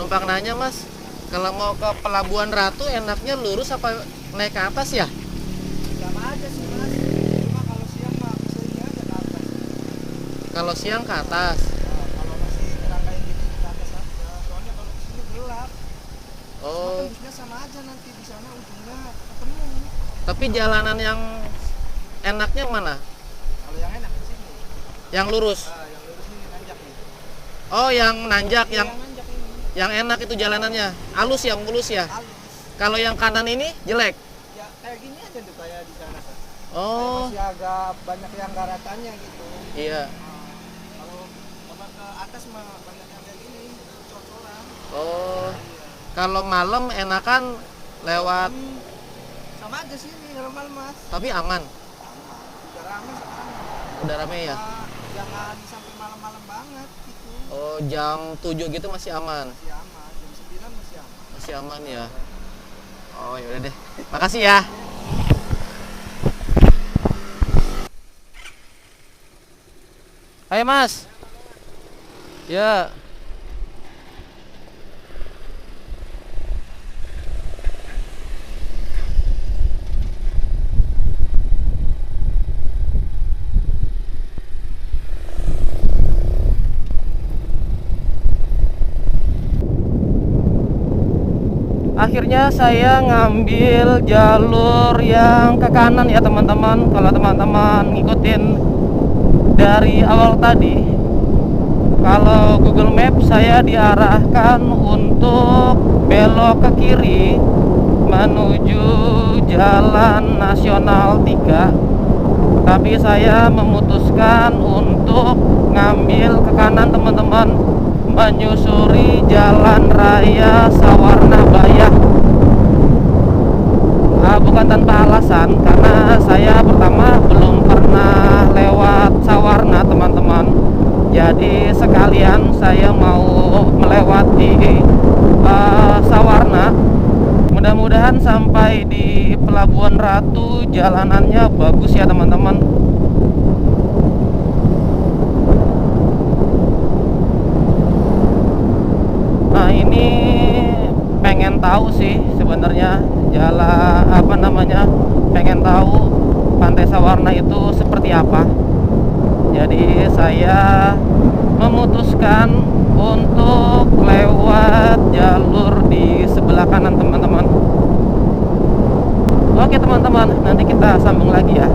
numpang nanya Mas, kalau mau ke Pelabuhan Ratu enaknya lurus apa naik ke atas ya? Sama aja sih Mas. Cuma kalau siang mah seringnya aja ke atas. Kalau siang ke atas. Nah, kalau masih terang kayak gitu ke atas aja. Soalnya kalau di sini gelap. Oh, Tembusnya sama aja nanti di sana ujungnya ketemu. tapi jalanan yang enaknya mana? Kalau yang enak di sini. Yang lurus. Yang lurus ini nanjak nih. Oh, yang nanjak, Iya, yang nanjak ini. yang enak itu jalanannya. Halus ya, mulus ya. Halus. Kalau yang kanan ini jelek. Ya kayak gini aja tuh kayak di sana kan. Oh, Masih agak banyak yang garatannya gitu. iya. Kalau ke atas mah banyak yang kayak gini, cor-coran. Oh, kalau malam enakan lewat, Sama aja sini normal Mas. tapi aman. Sama. Udah rame sekarang. Udah rame ya. Jangan sampai malam-malam banget gitu. Oh, jam 7 gitu masih aman. Masih aman. Jam 9 masih aman. Masih aman ya. Oh, yaudah deh. Makasih ya. Hai Mas. Ya. Akhirnya saya ngambil jalur yang ke kanan ya teman-teman. Kalau teman-teman ngikutin dari awal tadi, kalau Google Map saya diarahkan untuk belok ke kiri menuju Jalan Nasional 3. Tapi saya memutuskan untuk ngambil ke kanan teman-teman, menyusuri Jalan Raya Sawarna Bayah. Bukan tanpa alasan, karena saya pertama belum pernah lewat Sawarna teman-teman. Jadi sekalian saya mau melewati Sawarna. Mudah-mudahan sampai di Pelabuhan Ratu jalanannya bagus ya teman-teman. Nah, ini pengen tahu sih sebenarnya jalan apa namanya, pengen tahu Pantai Sawarna itu seperti apa. Jadi saya memutuskan untuk lewat jalur di sebelah kanan teman-teman. Oke teman-teman, nanti kita sambung lagi ya.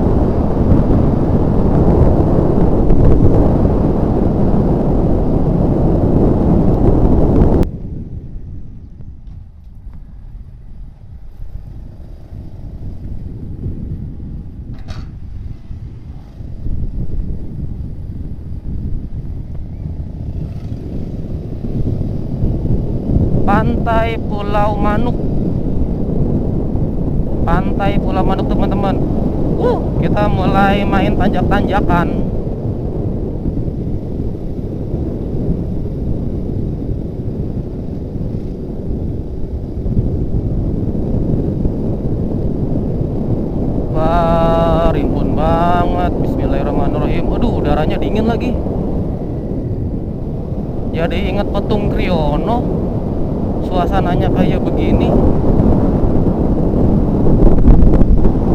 Pantai Pulau Manuk. Pantai Pulau Manuk teman-teman. Kita mulai main tanjak-tanjakan. Wah, rimbun banget. Bismillahirrahmanirrahim. Aduh, udaranya dingin lagi. Jadi ingat Petung Kriono. Suasananya kayak begini.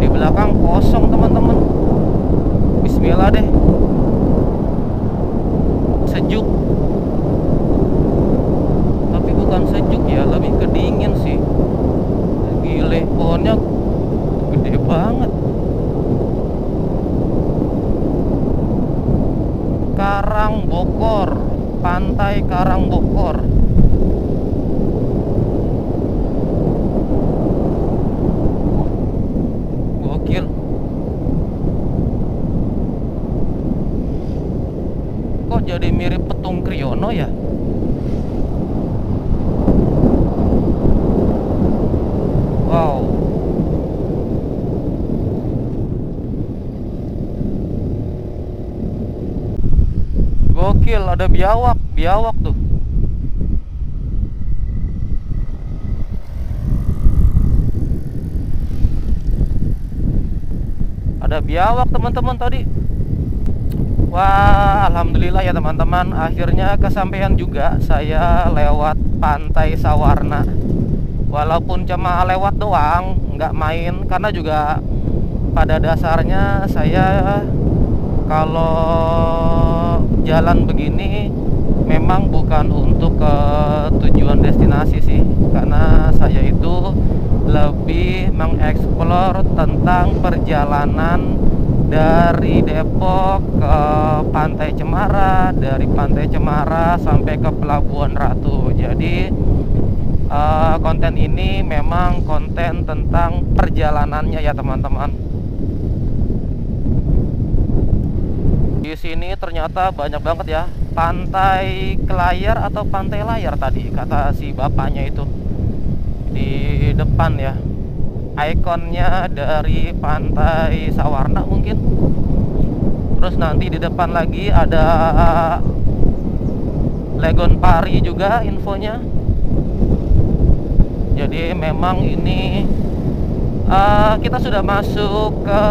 Di belakang kosong teman-teman. Bismillah deh. Sejuk. Tapi bukan sejuk ya, lebih ke dingin sih. Gile, pohonnya gede banget. Karangbokor, Pantai Karangbokor. Gokil. Kok jadi mirip Petung Kriono ya? Wow. Gokil, ada biawak, biawak tuh. Ada biawak teman-teman tadi. Wah, alhamdulillah ya teman-teman, akhirnya kesampaian juga saya lewat Pantai Sawarna. Walaupun cuma lewat doang, nggak main, karena juga pada dasarnya saya kalau jalan begini memang bukan untuk ke tujuan destinasi sih, karena saya itu lebih mengeksplor tentang perjalanan dari Depok ke Pantai Cemara, dari Pantai Cemara sampai ke Pelabuhan Ratu. Jadi konten ini memang konten tentang perjalanannya ya teman-teman. Di sini ternyata banyak banget ya pantai Kelayar atau pantai layar tadi kata si bapaknya itu di depan ya. Ikonnya dari Pantai Sawarna mungkin. Terus nanti di depan lagi ada Legon Pari juga infonya. Jadi memang ini kita sudah masuk ke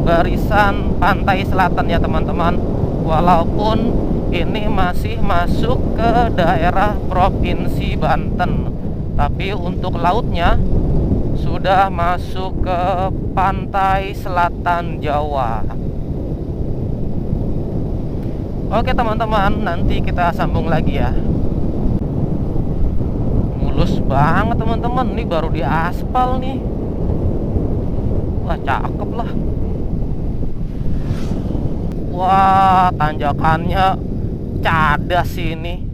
barisan pantai selatan ya teman-teman. Walaupun ini masih masuk ke daerah Provinsi Banten, tapi untuk lautnya sudah masuk ke pantai selatan Jawa. Oke teman-teman, nanti kita sambung lagi ya. Mulus banget teman-teman, ini baru di aspal nih. Wah, cakep lah. Wah, tanjakannya cadas ini.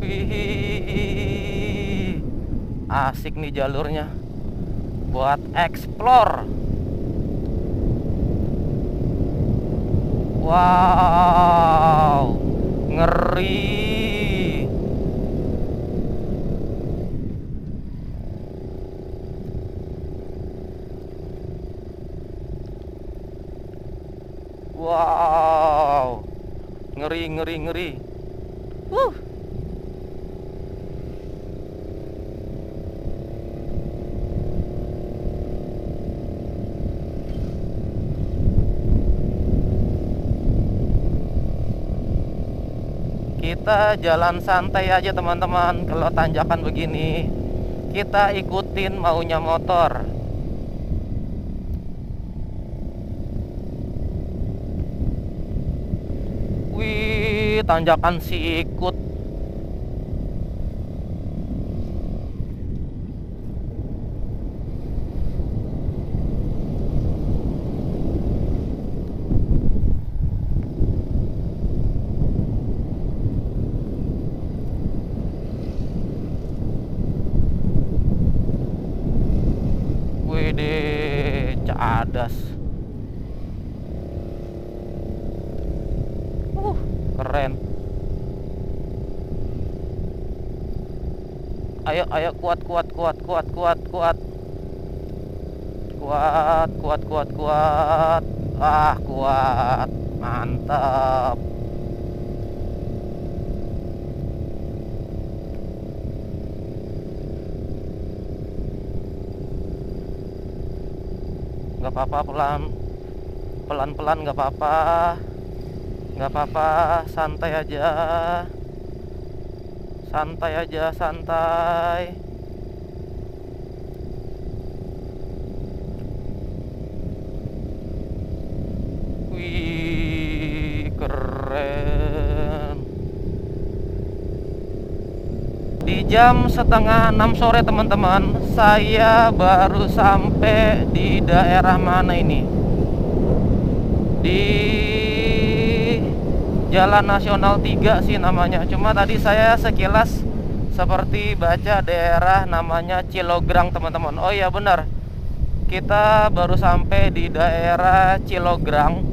Wih, asik nih jalurnya buat explore. Wow, ngeri. Wow, ngeri ngeri ngeri. Kita jalan santai aja teman-teman. Kalau tanjakan begini kita ikutin maunya motor. Wih, tanjakan sikut. Cadas. Keren. Ayo ayo, kuat kuat kuat kuat kuat kuat. Kuat kuat kuat kuat. Ah, kuat. Mantap. Nggak apa-apa, pelan-pelan nggak apa-apa, nggak apa-apa, santai aja, santai aja, santai. Wih, keren. Di jam setengah 6 sore teman-teman, saya baru sampai di daerah mana ini? Di Jalan Nasional 3 sih namanya. Cuma tadi saya sekilas seperti baca daerah namanya Cilograng teman-teman. Oh iya benar, kita baru sampai di daerah Cilograng.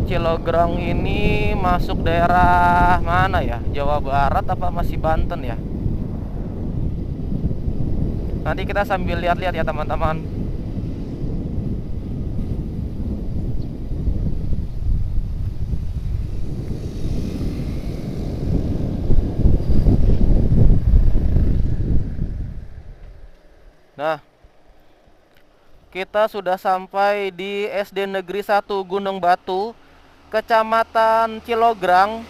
Cilograng ini masuk daerah mana ya? Jawa Barat apa masih Banten ya? Nanti kita sambil lihat-lihat ya teman-teman. Nah, kita sudah sampai di SD Negeri 1 Gunung Batu, Kecamatan Cilograng,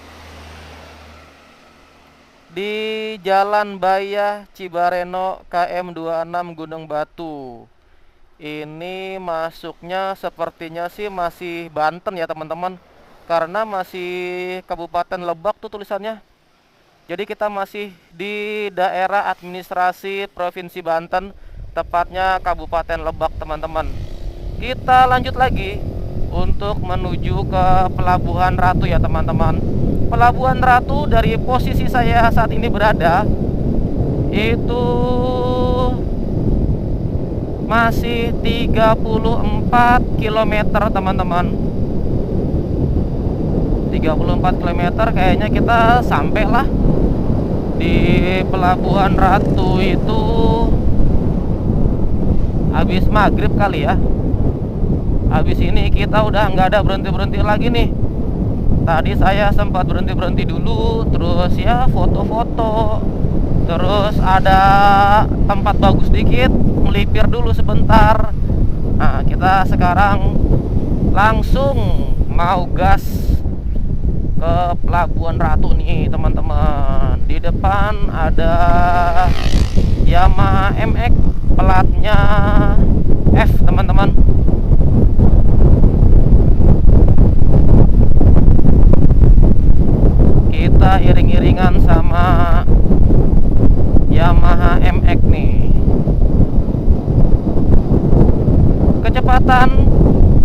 di Jalan Baya Cibareno KM 26 Gunung Batu. Ini masuknya sepertinya sih masih Banten ya teman-teman, karena masih Kabupaten Lebak tuh tulisannya. Jadi kita masih di daerah administrasi Provinsi Banten, tepatnya Kabupaten Lebak teman-teman. Kita lanjut lagi untuk menuju ke Pelabuhan Ratu ya teman-teman. Pelabuhan Ratu dari posisi saya saat ini berada itu masih 34 km teman-teman. 34 km kayaknya kita sampai lah di Pelabuhan Ratu itu habis maghrib kali ya. Habis ini kita udah nggak ada berhenti-berhenti lagi nih. Tadi saya sempat berhenti-berhenti dulu, terus ya foto-foto, terus ada tempat bagus dikit, melipir dulu sebentar. Nah, kita sekarang langsung mau gas ke Pelabuhan Ratu nih teman-teman. Di depan ada Yamaha MX platnya F teman-teman. Kita iring-iringan sama Yamaha MX nih. Kecepatan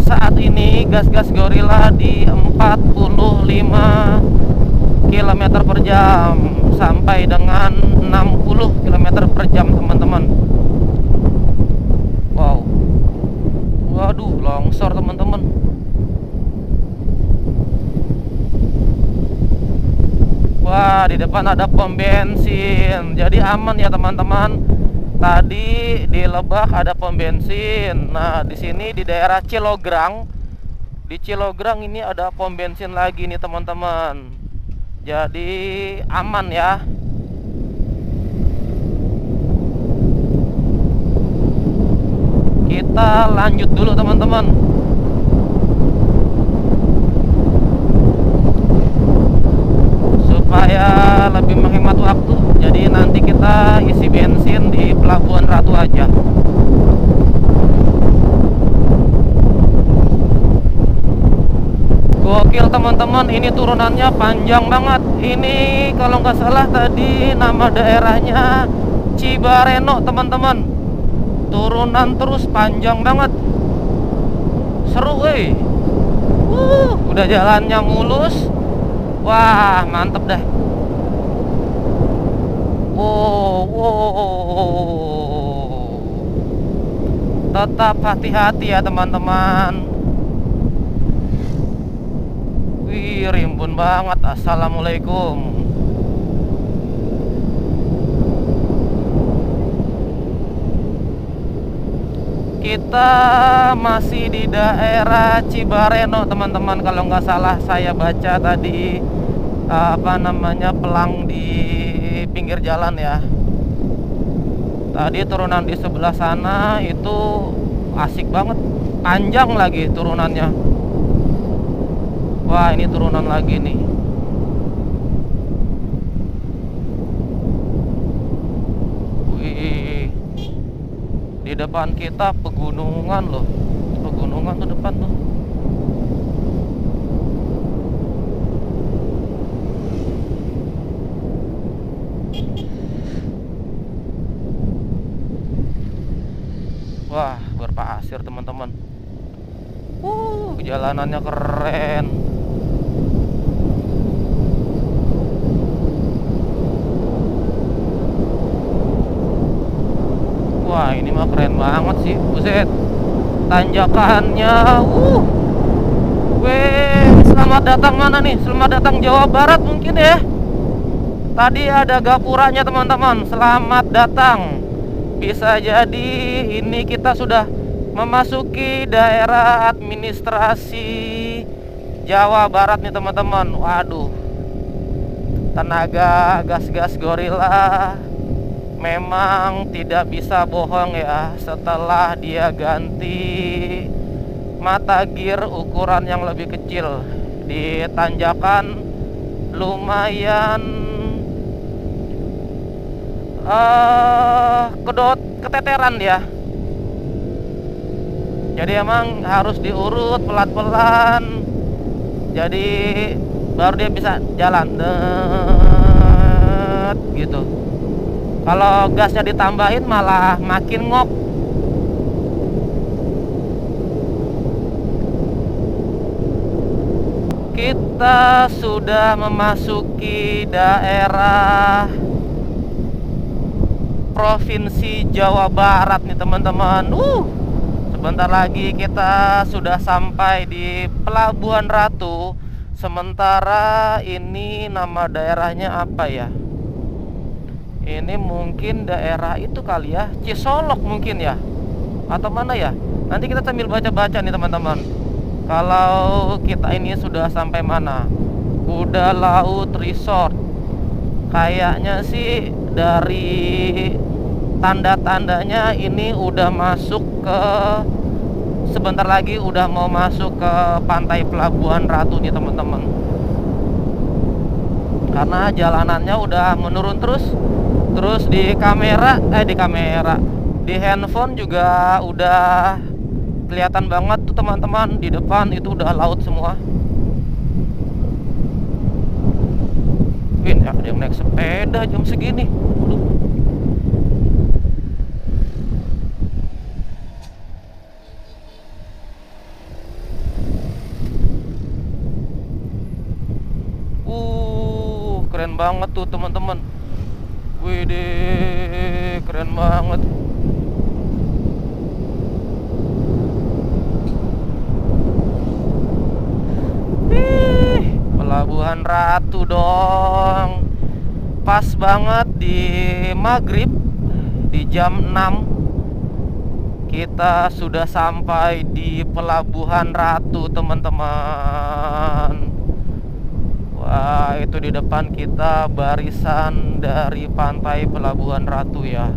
saat ini gas-gas gorila di 45 km per jam sampai dengan 60 km per jam teman-teman. Wow. Waduh, longsor teman-teman. Wah, di depan ada pom bensin. Jadi aman ya teman-teman. Tadi di Lebak ada pom bensin. Nah, di sini di daerah Cilograng. Di Cilograng ini ada pom bensin lagi nih teman-teman. Jadi aman ya. Kita lanjut dulu teman-teman. Supaya lebih menghemat waktu, jadi nanti kita isi bensin di Pelabuhan Ratu aja. Gokil teman-teman, ini turunannya panjang banget. Ini kalau nggak salah tadi nama daerahnya Cibareno teman-teman. Turunan terus panjang banget. Seru udah jalannya mulus. Wah, mantep dah. Tetap hati-hati ya teman-teman. Wih, rimbun banget. Assalamualaikum. Kita masih di daerah Cibareno teman-teman. Kalau nggak salah saya baca tadi pelang di pinggir jalan ya. Tadi turunan di sebelah sana itu asik banget, panjang lagi turunannya. Wah, ini turunan lagi nih. Wih, di depan kita pegunungan loh. Pegunungan tuh depan tuh. Wah, berpasir teman-teman. Jalanannya keren. Wah, ini mah keren banget sih. Buset. Tanjakannya Weh, selamat datang mana nih? Selamat datang Jawa Barat mungkin ya. Tadi ada gapuranya teman-teman. Selamat datang. Bisa jadi ini kita sudah memasuki daerah administrasi Jawa Barat nih teman-teman. Waduh, tenaga gas-gas gorila memang tidak bisa bohong ya. Setelah dia ganti mata gear ukuran yang lebih kecil di tanjakan lumayan keteteran dia. Jadi emang harus diurut pelan-pelan. Jadi baru dia bisa jalan gitu. Kalau gasnya ditambahin malah makin ngok. Kita sudah memasuki daerah Provinsi Jawa Barat nih teman-teman. Sebentar lagi kita sudah sampai di Pelabuhan Ratu. Sementara ini nama daerahnya apa ya? Ini mungkin daerah itu kali ya, Cisolok mungkin ya, atau mana ya? Nanti kita sambil baca-baca nih teman-teman. Kalau kita ini sudah sampai mana? Kuda Laut Resort. Kayaknya sih dari tanda-tandanya ini udah masuk ke, sebentar lagi udah mau masuk ke pantai Pelabuhan Ratu nih teman-teman. Karena jalanannya udah menurun terus di handphone juga udah kelihatan banget tuh teman-teman, di depan itu udah laut semua. Wih, ada yang naik sepeda jam segini. Keren banget tuh teman-teman. Wih deh, keren banget. Pelabuhan Ratu dong. Pas banget di maghrib, di jam 6 kita sudah sampai di Pelabuhan Ratu teman-teman. Wah, itu di depan kita barisan dari pantai Pelabuhan Ratu ya.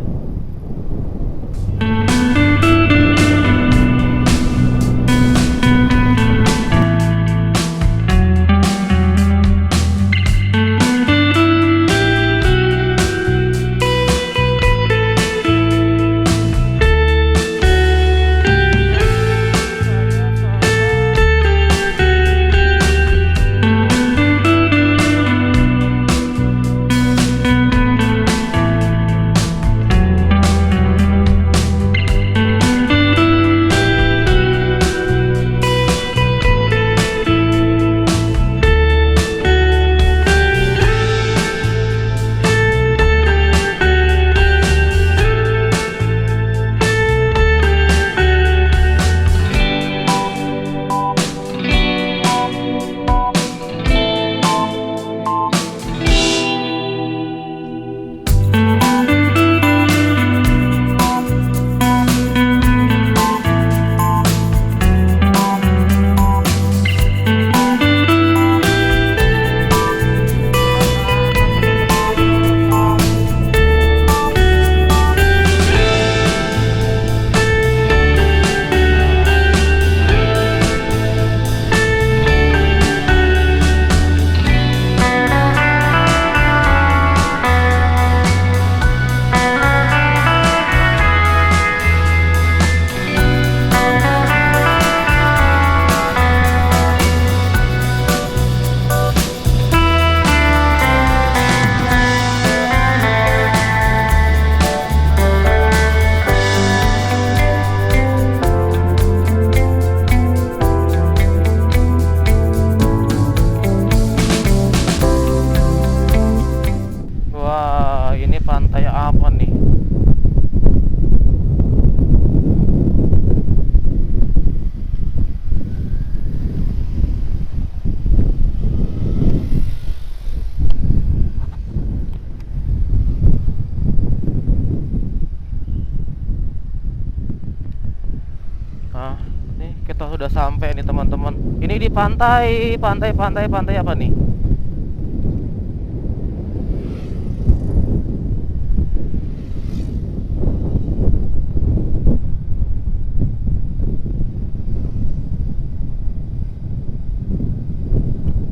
sampai nih teman-teman. Ini di pantai apa nih?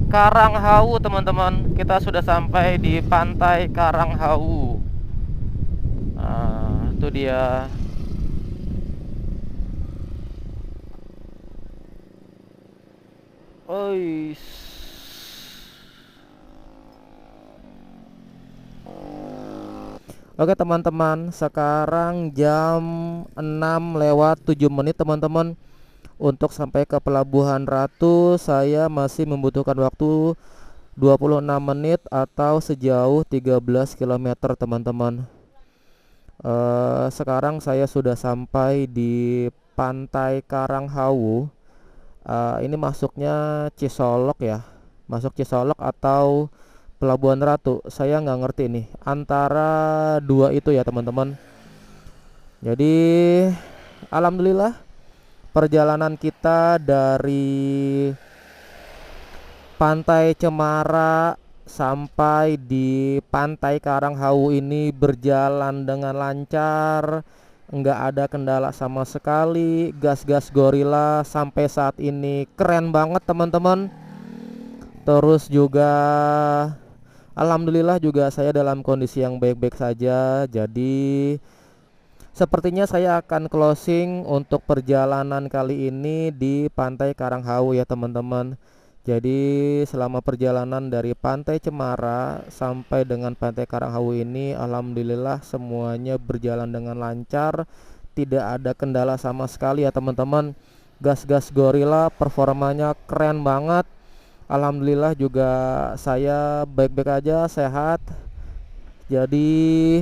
Karanghawu teman-teman. Kita sudah sampai di pantai Karanghawu. Nah, itu dia. Ois. Oke teman-teman, sekarang jam 6:07 teman-teman. Untuk sampai ke Pelabuhan Ratu saya masih membutuhkan waktu 26 menit atau sejauh 13 km teman-teman. Sekarang saya sudah sampai di Pantai Karanghawu. Ini masuknya Cisolok ya, masuk Cisolok atau Pelabuhan Ratu. Saya nggak ngerti nih antara dua itu ya teman-teman. Jadi alhamdulillah perjalanan kita dari Pantai Cemara sampai di Pantai Karanghawu ini berjalan dengan lancar, nggak ada kendala sama sekali. Gas-gas gorila sampai saat ini keren banget teman-teman. Terus juga alhamdulillah juga saya dalam kondisi yang baik-baik saja. Jadi sepertinya saya akan closing untuk perjalanan kali ini di Pantai Karanghawu ya teman-teman. Jadi selama perjalanan dari Pantai Cemara sampai dengan Pantai Karanghawu ini alhamdulillah semuanya berjalan dengan lancar, tidak ada kendala sama sekali ya teman-teman. Gas-gas gorila performanya keren banget. Alhamdulillah juga saya baik-baik aja, sehat. Jadi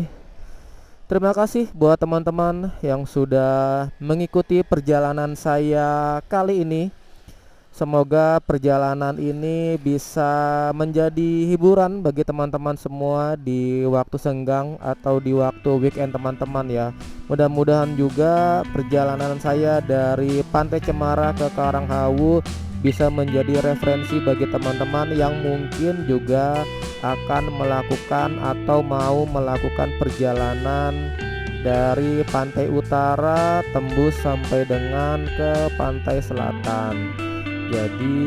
terima kasih buat teman-teman yang sudah mengikuti perjalanan saya kali ini. Semoga perjalanan ini bisa menjadi hiburan bagi teman-teman semua di waktu senggang atau di waktu weekend teman-teman ya. Mudah-mudahan juga perjalanan saya dari Pantai Cemara ke Karanghawu bisa menjadi referensi bagi teman-teman yang mungkin juga akan melakukan atau mau melakukan perjalanan dari pantai utara tembus sampai dengan ke pantai selatan. Jadi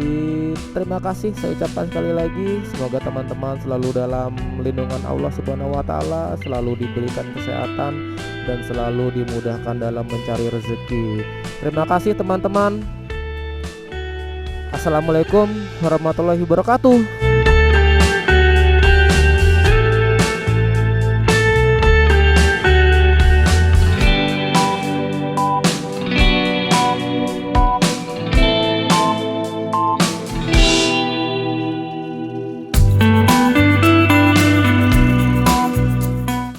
terima kasih saya ucapkan sekali lagi. Semoga teman-teman selalu dalam lindungan Allah Subhanahu wa taala, selalu diberikan kesehatan dan selalu dimudahkan dalam mencari rezeki. Terima kasih teman-teman. Assalamualaikum warahmatullahi wabarakatuh.